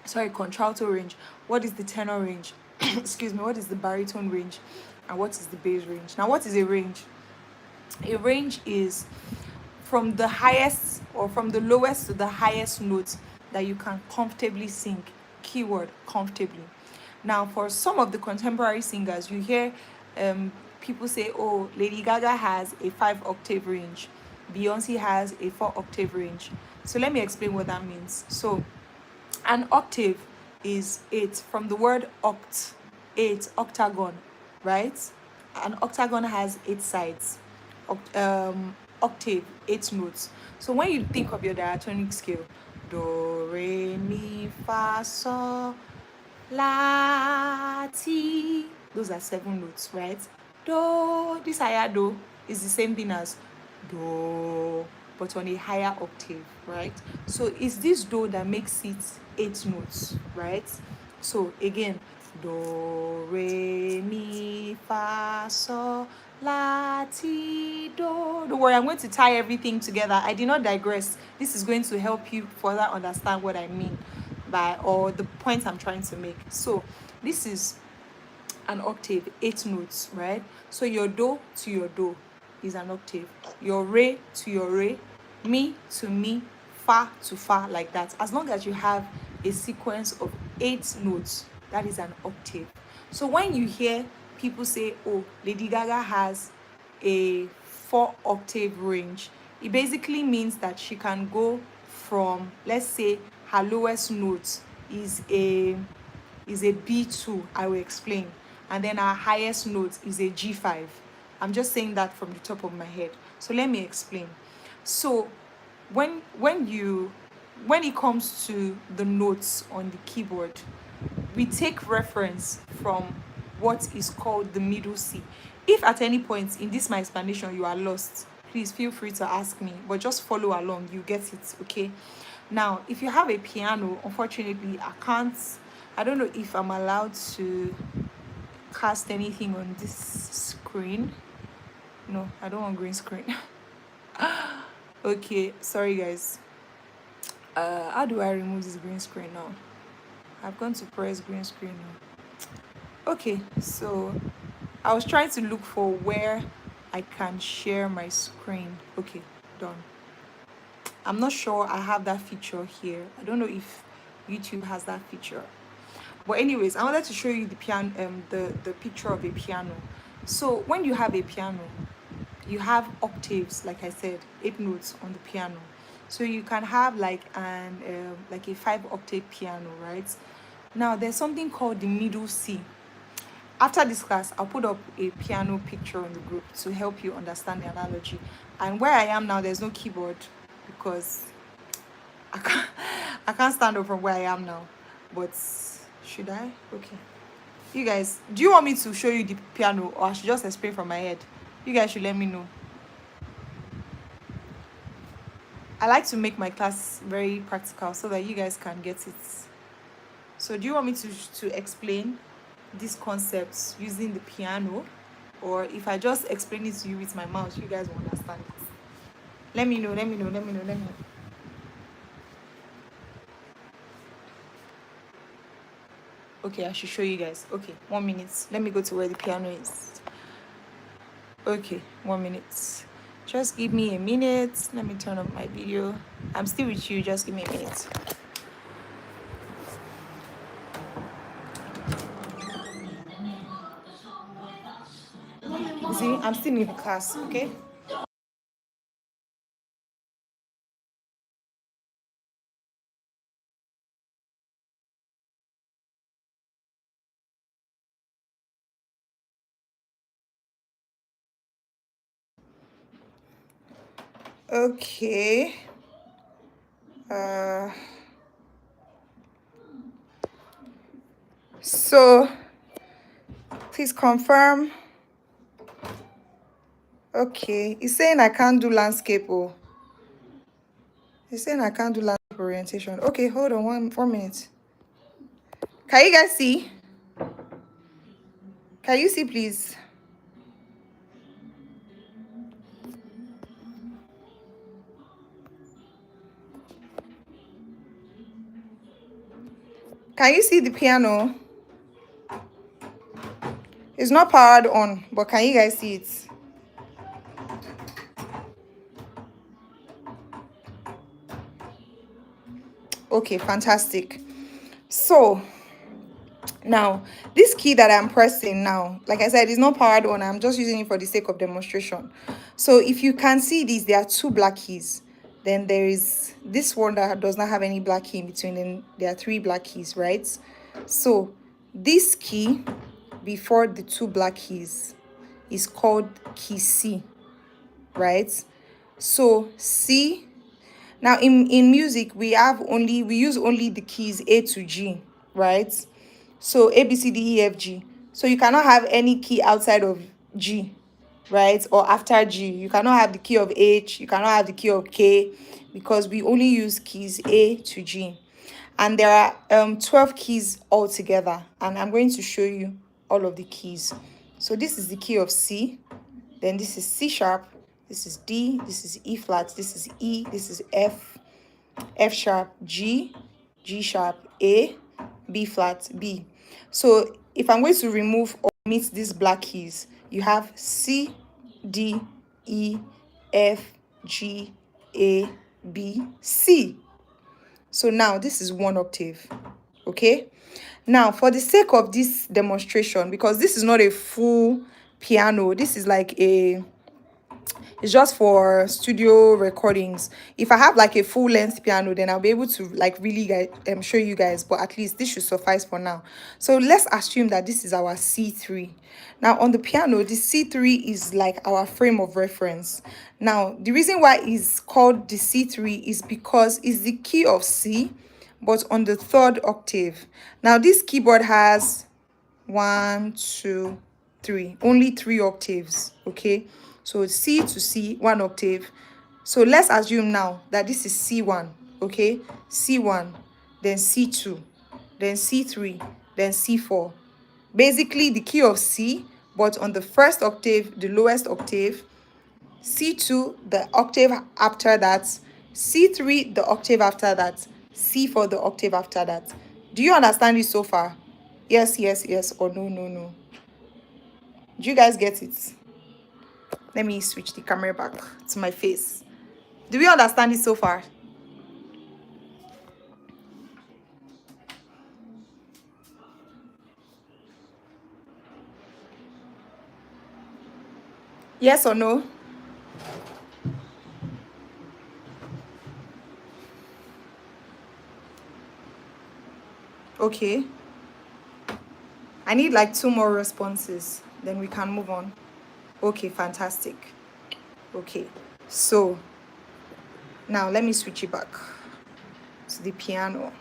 contralto range? What is the tenor range? Excuse me. What is the baritone range? And what is the bass range? Now, what is a range? A range is from the highest or from the lowest to the highest note that you can comfortably sing. Keyword, comfortably. Now, for some of the contemporary singers, you hear people say, oh, Lady Gaga has a 5-octave range. Beyonce has a 4-octave range. So let me explain what that means. So an octave is 8, from the word oct, 8, octagon, right? An octagon has 8 sides. octave, 8 notes. So when you think of your diatonic scale, do, re, mi, fa, sol, la, ti, those are 7 notes, right? Do, this higher do is the same thing as do, but on a higher octave, right? So it's this do that makes it 8 notes, right? So again, do, re, mi, fa, sol, la, ti, do. Don't worry, I'm going to tie everything together. I did not digress. This is going to help you further understand what I mean by, or the point I'm trying to make. So this is an octave, 8 notes, right? So your do to your do is an octave. Your re to your re, mi to mi, fa to fa, like that. As long as you have a sequence of 8 notes, that is an octave. So when you hear people say, oh, Lady Gaga has a 4 octave range, it basically means that she can go from, let's say, her lowest note is a B2, I will explain. And then our highest note is a G5. I'm just saying that from the top of my head. So let me explain. So when it comes to the notes on the keyboard, we take reference from what is called the middle C. If at any point in this my explanation you are lost, please feel free to ask me, but just follow along, you get it, okay? Now, if you have a piano, unfortunately, I don't know if I'm allowed to cast anything on this screen. No, I don't want green screen. Okay, sorry guys. How do I remove this green screen now? I've gone to press green screen now. Okay, so I was trying to look for where I can share my screen. Okay, done. I'm not sure I have that feature here. I don't know if YouTube has that feature. But anyways, I wanted to show you the piano, the picture of a piano. So when you have a piano, you have octaves, like I said, 8 notes on the piano. So you can have like like a 5 octave piano, right? Now there's something called the middle C. After this class, I'll put up a piano picture on the group to help you understand the analogy. And where I am now, there's no keyboard because I can't, I can't stand up from where I am now. But should I? Okay. You guys, do you want me to show you the piano or I should just explain from my head? You guys should let me know. I like to make my class very practical so that you guys can get it. So do you want me to explain these concepts using the piano, or if I just explain it to you with my mouth, you guys will understand it? Let me know. Okay, I should show you guys. Okay, 1 minute. Let me go to where the piano is. Okay, 1 minute. Just give me a minute. Let me turn off my video. I'm still with you. Just give me a minute. You see, I'm still in the class, okay? Okay. So please confirm. Okay, he's saying I can't do landscape. Oh, he's saying I can't do landscape orientation. Okay, hold on 1 minute. Can you guys see? Can you see, please? Can you see the piano? It's not powered on, but can you guys see it? Okay, fantastic. So now this key that I'm pressing now, like I said, is not powered on. I'm just using it for the sake of demonstration. So if you can see these, there are 2 black keys. Then there is this one that does not have any black key in between. Then there are 3 black keys, right? So this key before the 2 black keys is called key C, right? So C. Now in music we use only the keys A to G, right? So A B C D E F G. So you cannot have any key outside of G, right? Or after G. You cannot have the key of H, you cannot have the key of K, because we only use keys A to G. And there are 12 keys altogether, and I'm going to show you all of the keys. So this is the key of C, then this is C sharp, this is D, this is E flat, this is E, this is F, F sharp, G, G sharp, A, B flat, B. So if I'm going to remove or omit these black keys, you have C, D, E, F, G, A, B, C. So now this is one octave. Okay. Now for the sake of this demonstration, because this is not a full piano, this is like it's just for studio recordings. If I have like a full length piano, then I'll be able to like really show you guys, but at least this should suffice for now. So let's assume that this is our C3. Now on the piano, the C3 is like our frame of reference. Now the reason why it's called the C3 is because it's the key of C, but on the third octave. Now this keyboard has 1, 2, 3, only 3 octaves. Okay, so C to C, 1 octave. So let's assume now that this is C1. Okay, C1, then C2, then C3, then C4. Basically the key of C, but on the first octave, the lowest octave. C2, the octave after that. C3, the octave after that. C4, the octave after that. Do you understand it so far? Yes, yes, yes, or no, no, no. Do you guys get it? Let me switch the camera back to my face. Do we understand it so far? Yes or no? Okay. I need like 2 more responses. Then we can move on. Okay, fantastic. Okay. So now let me switch it back to the piano.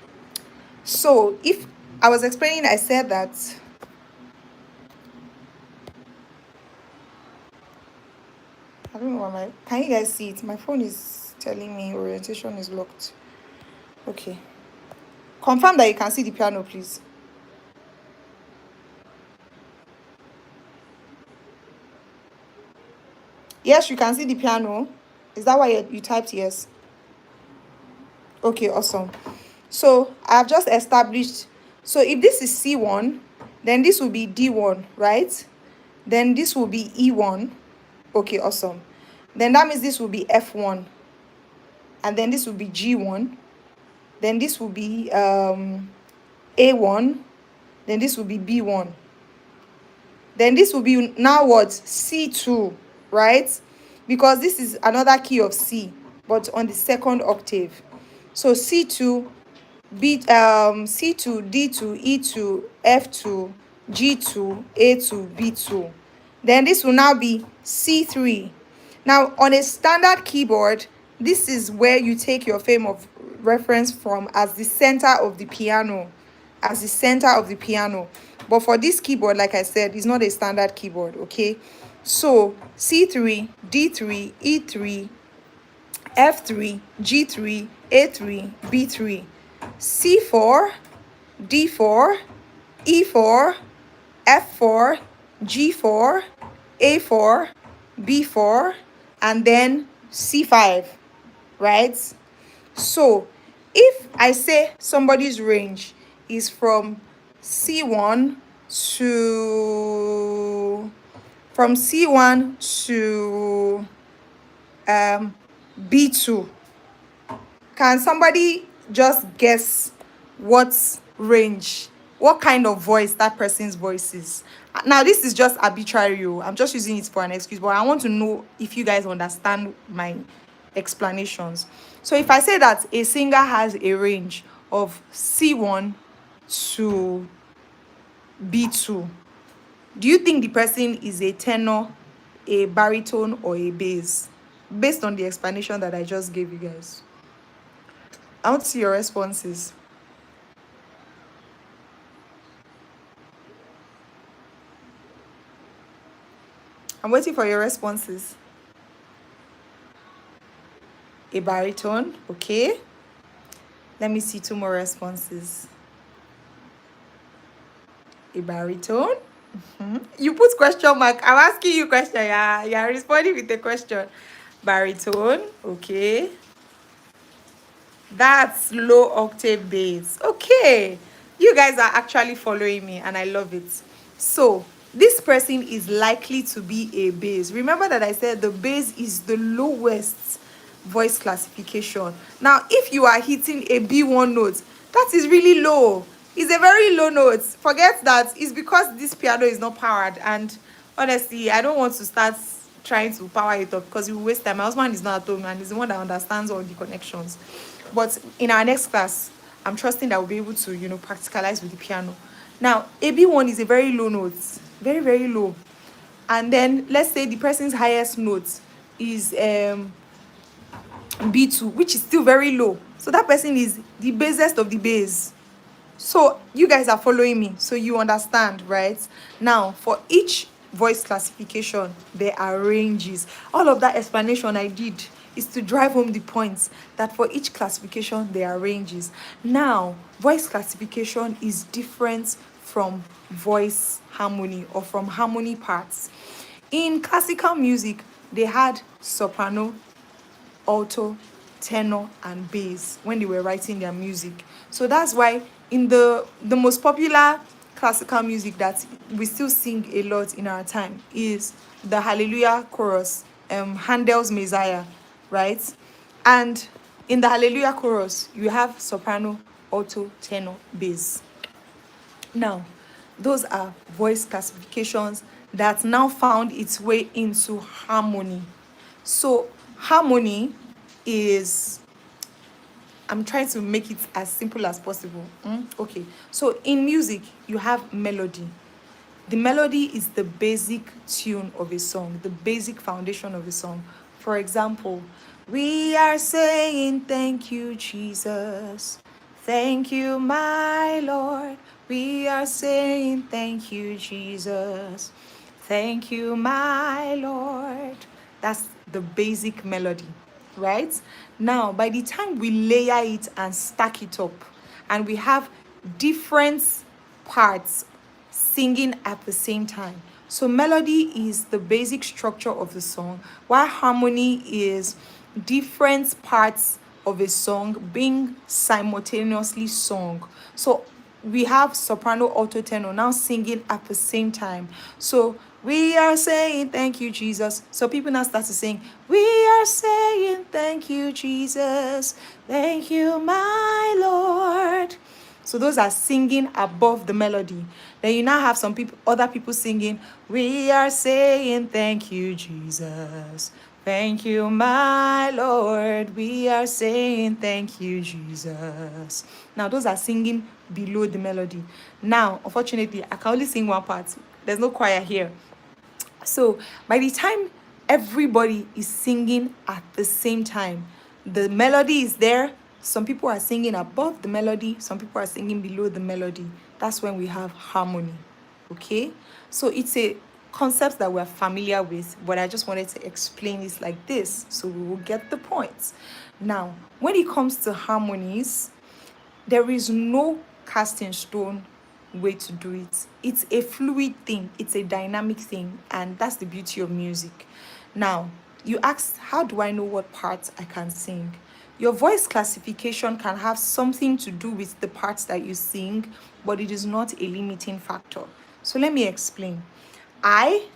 So if I was explaining, I said that I don't know why can you guys see it? My phone is telling me orientation is locked. Okay. Confirm that you can see the piano, please. Yes, you can see the piano. Is that why you typed yes? Okay, awesome. So I've just established. So if this is C1, then this will be D1, right? Then this will be E1. Okay, awesome. Then that means this will be F1. And then this will be G1. Then this will be A1. Then this will be B1. Then this will be now what? C2, right? Because this is another key of C, but on the second octave. So C2, C2, D2, E2, F2, G2, A2, B2. Then this will now be C3. Now on a standard keyboard, this is where you take your frame of reference from as the center of the piano, as the center of the piano. But for this keyboard, like I said, it's not a standard keyboard. Okay, so C3, D3, E3, F3, G3, A3, B3, C4, D4, E4, F4, G4, A4, B4, and then C5, right? So if I say somebody's range is from C1 to B2, can somebody just guess what range, what kind of voice that person's voice is? Now this is just arbitrary. I'm just using it for an excuse, but I want to know if you guys understand my explanations. So if I say that a singer has a range of C1 to B2, do you think the person is a tenor, a baritone, or a bass? based on the explanation that I just gave you guys. I want to see your responses. I'm waiting for your responses. A baritone, okay. Let me see two more responses. A baritone. You put question mark. I'm asking you question. Yeah, you're responding with a question. Baritone, okay. That's low octave bass. Okay. You guys are actually following me and I love it. So, this person is likely to be a bass. Remember that I said the bass is the lowest voice classification. Now, if you are hitting a B1 note, that is really low. It's a very low note. Forget that. It's because this piano is not powered. And honestly, I don't want to start trying to power it up because you will waste time. My husband is not at home and he's the one that understands all the connections. But in our next class, I'm trusting that we'll be able to, practicalize with the piano. Now, AB1 is a very low note, very, very low. And then let's say the person's highest note is B2, which is still very low. So that person is the bassest of the bass. So you guys are following me, so you understand, right? Now, for each voice classification, there are ranges. All of that explanation I did is to drive home the points that for each classification, there are ranges. Now, voice classification is different from voice harmony or from harmony parts. In classical music, they had soprano, alto, tenor, and bass when they were writing their music. So that's why in the most popular classical music that we still sing a lot in our time is the Hallelujah chorus, Handel's Messiah, right? And in the Hallelujah chorus, you have soprano, alto, tenor, bass. Now, those are voice classifications that now found its way into harmony. So harmony is, I'm trying to make it as simple as possible. Okay, so in music you have melody. The melody is the basic tune of a song, the basic foundation of a song. For example, we are saying thank you, Jesus. Thank you, my Lord. We are saying thank you, Jesus. Thank you, my Lord. That's the basic melody, right? Now, by the time we layer it and stack it up, and we have different parts singing at the same time. So melody is the basic structure of the song, while harmony is different parts of a song being simultaneously sung. So we have soprano, alto, tenor now singing at the same time. So we are saying thank you, Jesus. So people now start to sing, we are saying thank you, Jesus. Thank you, my Lord. So those are singing above the melody. Then you now have some people, other people singing, we are saying thank you, Jesus. Thank you, my Lord. We are saying thank you, Jesus. Now those are singing below the melody. Now, unfortunately, I can only sing one part. There's no choir here. So by the time everybody is singing at the same time, the melody is there. Some people are singing above the melody, some people are singing below the melody. That's when we have harmony. Okay? So it's a concept that we're familiar with, but I just wanted to explain it like this so we will get the point. Now, when it comes to harmonies, there is no cast in stone way to do it. It's a fluid thing, it's a dynamic thing, and that's the beauty of music. Now, you asked, how do I know what parts I can sing? Your voice classification can have something to do with the parts that you sing, but it is not a limiting factor. So let me explain. I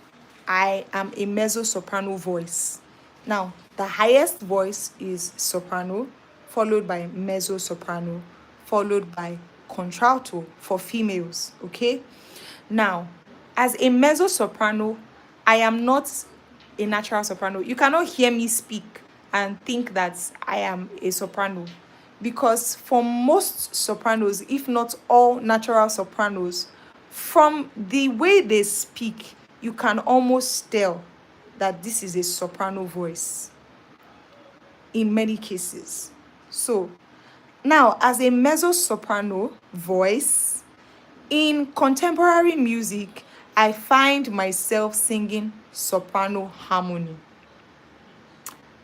am a mezzo soprano voice. Now, the highest voice is soprano, followed by mezzo soprano, followed by contralto for females, okay? Now, as a mezzo soprano, I am not a natural soprano. You cannot hear me speak and think that I am a soprano, because for most sopranos, if not all natural sopranos, from the way they speak, you can almost tell that this is a soprano voice. in many cases. So now, as a mezzo soprano voice in contemporary music, I find myself singing soprano harmony.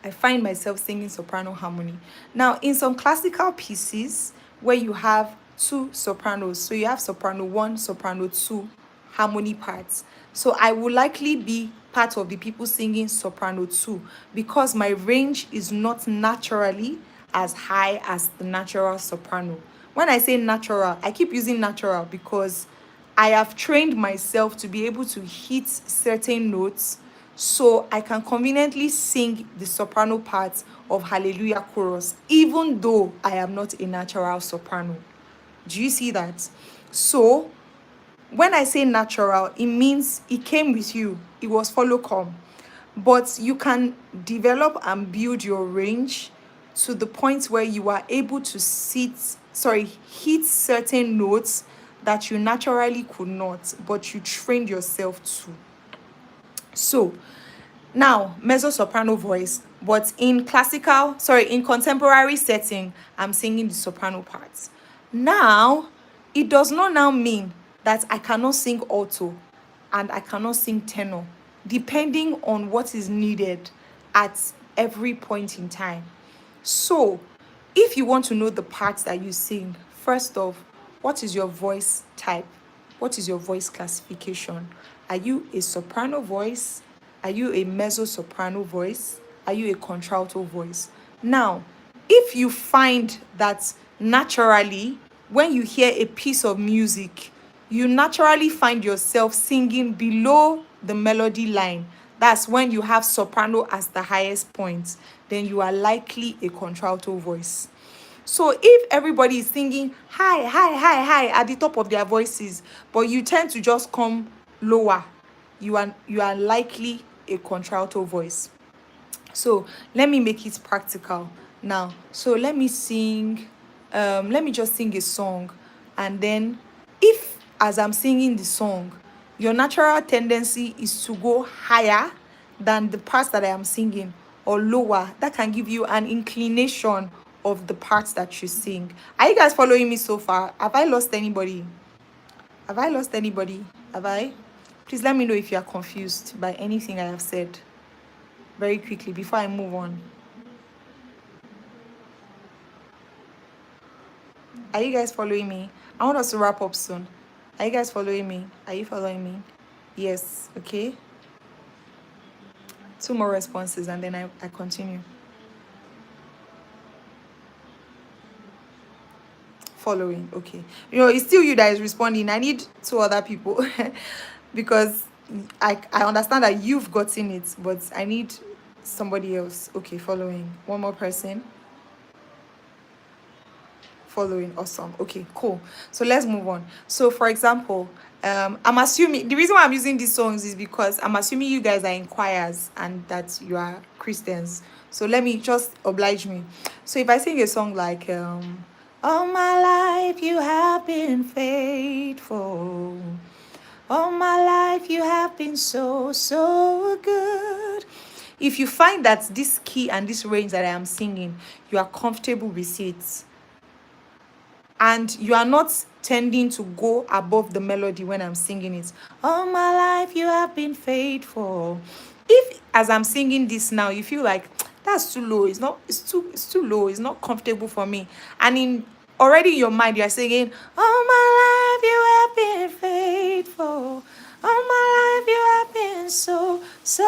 I find myself singing soprano harmony. Now, in some classical pieces where you have two sopranos, so you have soprano one, soprano two harmony parts. So I will likely be part of the people singing soprano two because my range is not naturally as high as the natural soprano. When I say natural, I keep using natural because I have trained myself to be able to hit certain notes so I can conveniently sing the soprano part of Hallelujah chorus, even though I am not a natural soprano. Do you see that? So when I say natural, it means it came with you. It was follow come. But you can develop and build your range to the point where you are able to hit certain notes that you naturally could not, but you trained yourself to. So now, mezzo soprano voice, but in contemporary setting, I'm singing the soprano parts. Now, it does not now mean that I cannot sing alto and I cannot sing tenor, depending on what is needed at every point in time. So, if you want to know the parts that you sing, first off, what is your voice type? What is your voice classification? Are you a soprano voice? Are you a mezzo soprano voice? Are you a contralto voice? Now, if you find that naturally, when you hear a piece of music, you naturally find yourself singing below the melody line, that's when you have soprano as the highest point, then you are likely a contralto voice. So if everybody is singing high, high, high, high at the top of their voices, but you tend to just come lower, you are likely a contralto voice. So let me make it practical now. So let me just sing a song, and then if as I'm singing the song, your natural tendency is to go higher than the parts that I am singing or lower, that can give you an inclination of the parts that you sing. Are you guys following me so far? Have I lost anybody? Have I lost anybody? Have I? Please let me know if you are confused by anything I have said very quickly before I move on. Are you guys following me? I want us to wrap up soon. Are you guys following me? Are you following me? Yes. Okay. 2 more responses and then I continue. Following. Okay. It's still you that is responding. I need 2 other people because I understand that you've gotten it, but I need somebody else. Okay, following. 1 more person. Following. Awesome. Okay, cool. So let's move on. So for example, I'm assuming the reason why I'm using these songs is because I'm assuming you guys are in choirs and that you are Christians. So let me just oblige me. So if I sing a song like all my life you have been faithful, all my life you have been so, so good. If you find that this key and this range that I am singing, you are comfortable with it, and you are not tending to go above the melody when I'm singing it. All my life you have been faithful. If as I'm singing this now, you feel like that's too low, it's too low, it's not comfortable for me, and in already in your mind you are singing, all my life you have been faithful, all my life you have been so, so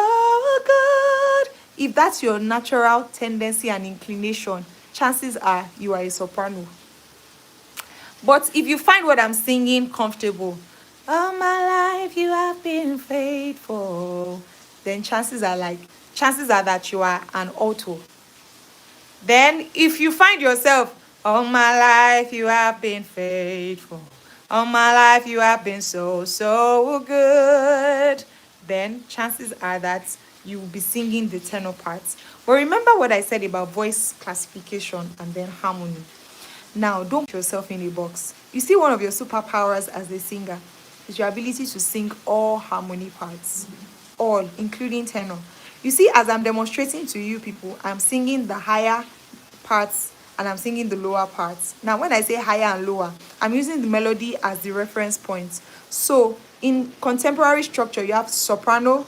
good. If that's your natural tendency and inclination, chances are you are a soprano. But if you find what I'm singing comfortable, all my life you have been faithful, then chances are that you are an alto. Then if you find yourself, all my life you have been faithful, all my life you have been so, so good, then chances are that you will be singing the tenor parts. But remember what I said about voice classification and then harmony. Now, don't put yourself in a box. You see, one of your superpowers as a singer is your ability to sing all harmony parts, all, including tenor. You see, as I'm demonstrating to you people, I'm singing the higher parts and I'm singing the lower parts. Now, when I say higher and lower, I'm using the melody as the reference point. So, in contemporary structure, you have soprano,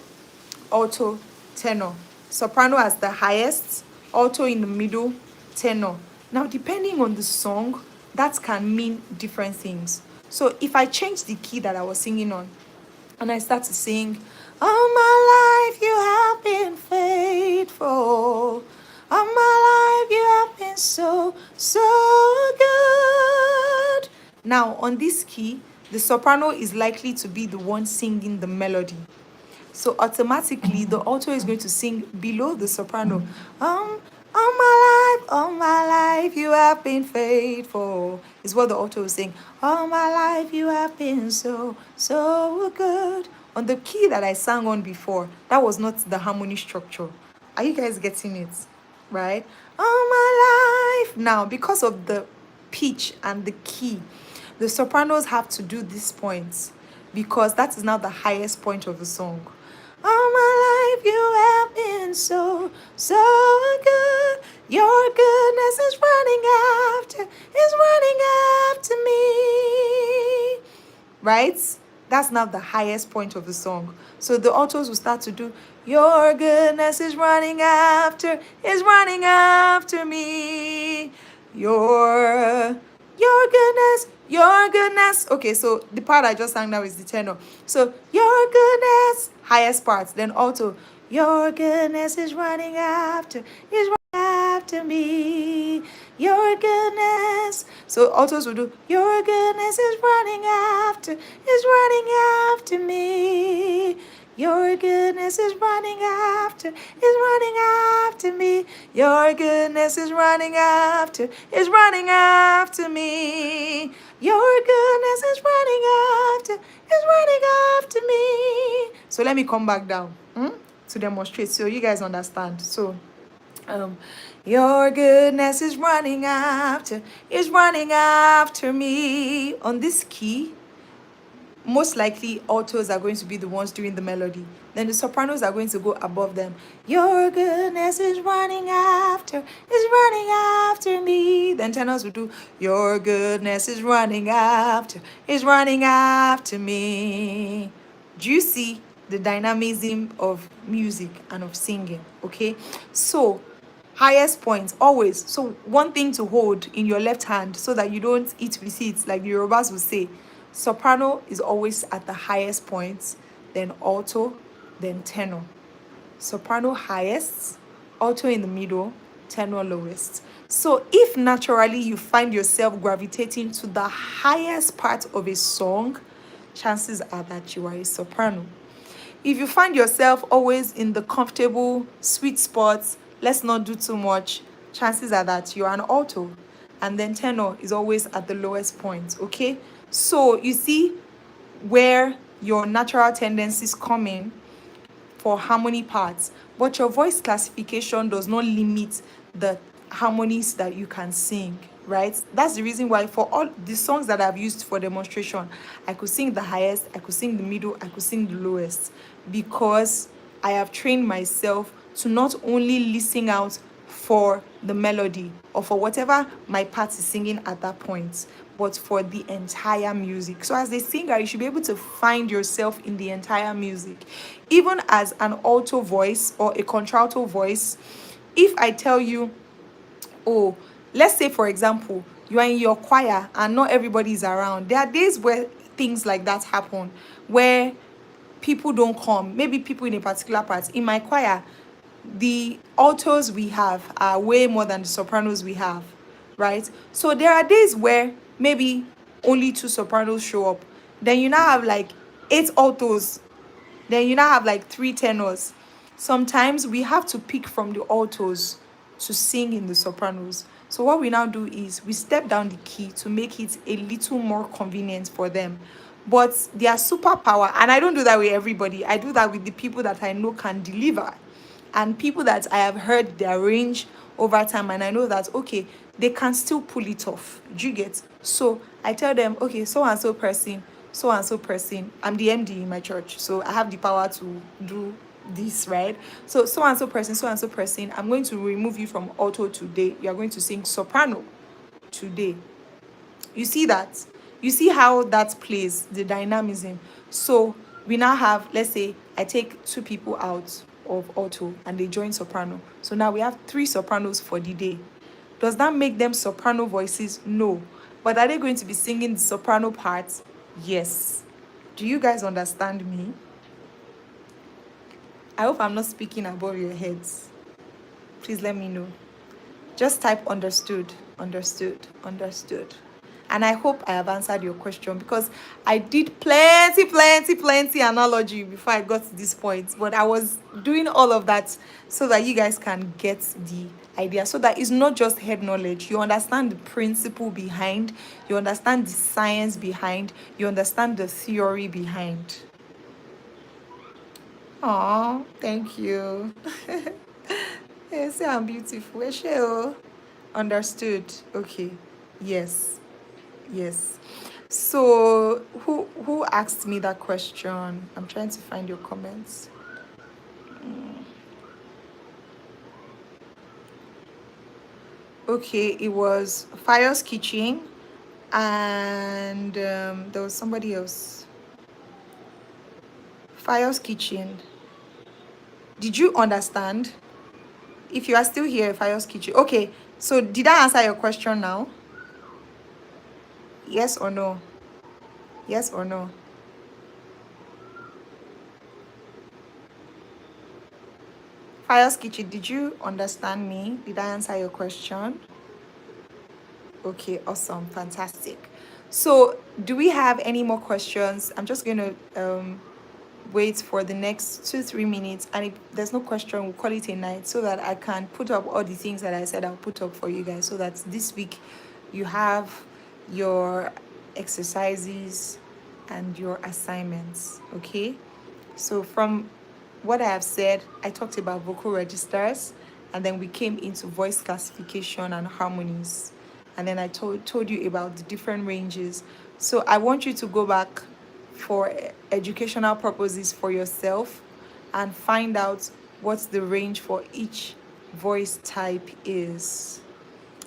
alto, tenor. Soprano as the highest, alto in the middle, tenor. Now, depending on the song, that can mean different things. So, if I change the key that I was singing on, and I start to sing, all my life you have been faithful. All my life you have been so, so good. Now, on this key, the soprano is likely to be the one singing the melody. So automatically, the alto is going to sing below the soprano. All my life, you have been faithful. Is what the alto is saying. All my life, you have been so, so good. On the key that I sang on before, that was not the harmony structure. Are you guys getting it? Right? All my life. Now, because of the pitch and the key, the sopranos have to do these points because that is now the highest point of the song. All my life you have been so, so good. Your goodness is running after me. Right? That's now the highest point of the song. So the altos will start to do, your goodness is running after me. Your goodness. Okay, so the part I just sang now is the tenor. So your goodness, highest part, then alto. Your goodness is running after me. Your goodness. So altos will do, your goodness is running after me. Your goodness is running after me. Your goodness is running after me. Your goodness is running after me. So let me come back down to demonstrate so you guys understand. So your goodness is running after me. On this key, most likely altos are going to be the ones doing the melody. Then the sopranos are going to go above them. Your goodness is running after me. Then tenors will do, your goodness is running after me. Do you see the dynamism of music and of singing? Okay, so highest points always. So one thing to hold in your left hand so that you don't eat receipts, like the Yorubas will say. Soprano is always at the highest points, then alto, then tenor. Soprano highest, alto in the middle, tenor lowest. So if naturally you find yourself gravitating to the highest part of a song, chances are that you are a soprano. If you find yourself always in the comfortable, sweet spots, let's not do too much, chances are that you're an alto. And then tenor is always at the lowest point, okay? So you see where your natural tendencies come in for harmony parts, but your voice classification does not limit the harmonies that you can sing, right? That's the reason why for all the songs that I've used for demonstration, I could sing the highest, I could sing the middle, I could sing the lowest, because I have trained myself to not only listen out for the melody or for whatever my part is singing at that point, but for the entire music. So as a singer, you should be able to find yourself in the entire music. Even as an alto voice or a contralto voice, if I tell you, oh, let's say for example, you are in your choir and not everybody is around. There are days where things like that happen, where people don't come. Maybe people in a particular part. In my choir, the altos we have are way more than the sopranos we have, right? So there are days where maybe only 2 sopranos show up. Then you now have like 8 altos. Then you now have like 3 tenors. Sometimes we have to pick from the altos to sing in the sopranos. So what we now do is we step down the key to make it a little more convenient for them. But their superpower, and I don't do that with everybody, I do that with the people that I know can deliver and people that I have heard their range over time, and I know that, okay, they can still pull it off. Do you get? So I tell them, okay, so and so person, I'm the MD in my church, so I have the power to do this, right? So so and so person, so and so person, I'm going to remove you from alto today. You are going to sing soprano today. You see that? You see how that plays the dynamism. So we now have, let's say I take two people out of alto and they join soprano. So now we have three sopranos for the day. Does that make them soprano voices? No. But are they going to be singing the soprano parts? Yes. Do you guys understand me? I hope I'm not speaking above your heads. Please let me know. Just type understood, understood, understood. And I hope I have answered your question, because I did plenty analogy before I got to this point. But I was doing all of that so that you guys can get the idea. So that it's not just head knowledge. You understand the principle behind, you understand the science behind, you understand the theory behind. Oh, thank you. Yes, say I'm beautiful. Eshe. Understood. Okay. Yes. Yes. So who asked me that question? I'm trying to find your comments. Okay, it was Fire's Kitchen, and there was somebody else. Fire's Kitchen. Did you understand? If you are still here, Fire's Kitchen. Okay, so did I answer your question now? Yes or no? Yes or no? Fire's Kitchen, did you understand me? Did I answer your question? Okay, awesome, fantastic. So, do we have any more questions? I'm just going to wait for the next 2-3 minutes, and if there's no question, we'll call it a night, so that I can put up all the things that I said I'll put up for you guys, so that this week you have your exercises and your assignments. Okay, so from what I have said, I talked about vocal registers, and then we came into voice classification and harmonies, and then I told you about the different ranges. So I want you to go back for educational purposes for yourself and find out what the range for each voice type is.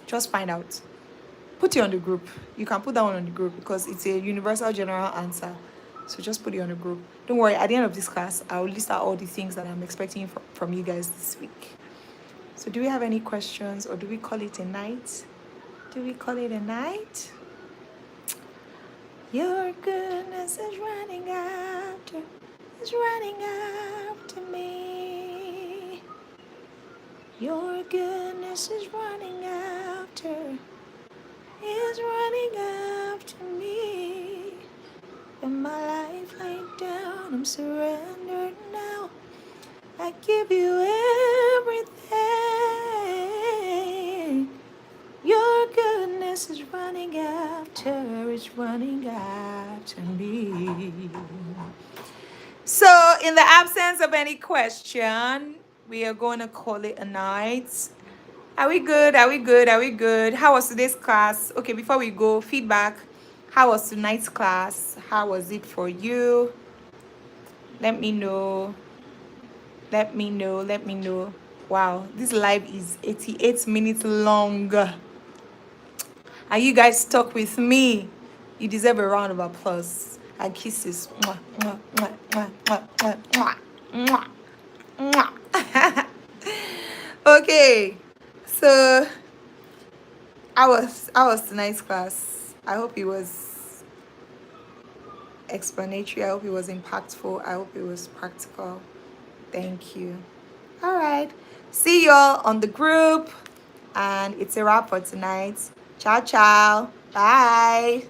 Just find out. Put it on the group. You can put that one on the group, because it's a universal general answer. So just put it on the group. Don't worry, at the end of this class, I'll list out all the things that I'm expecting from you guys this week. So do we have any questions, or do we call it a night? Do we call it a night? Your goodness is running after me. Your goodness is running after me. In my life laid down, I'm surrendered now. I give you everything. Your goodness is running after, it's running after me. So, in the absence of any question, we are going to call it a night. Are we good? Are we good? Are we good? How was today's class? Okay, before we go, feedback. How was tonight's class? How was it for you? Let me know. Let me know. Let me know. Wow, this live is 88 minutes long. And you guys stuck with me. You deserve a round of applause and kisses. Mwah, mwah, mwah, mwah, mwah, mwah, mwah, mwah, mwah. Okay, so I was tonight's class. I hope it was explanatory. I hope it was impactful. I hope it was practical. Thank you. All right. See y'all on the group. And it's a wrap for tonight. Ciao, ciao. Bye.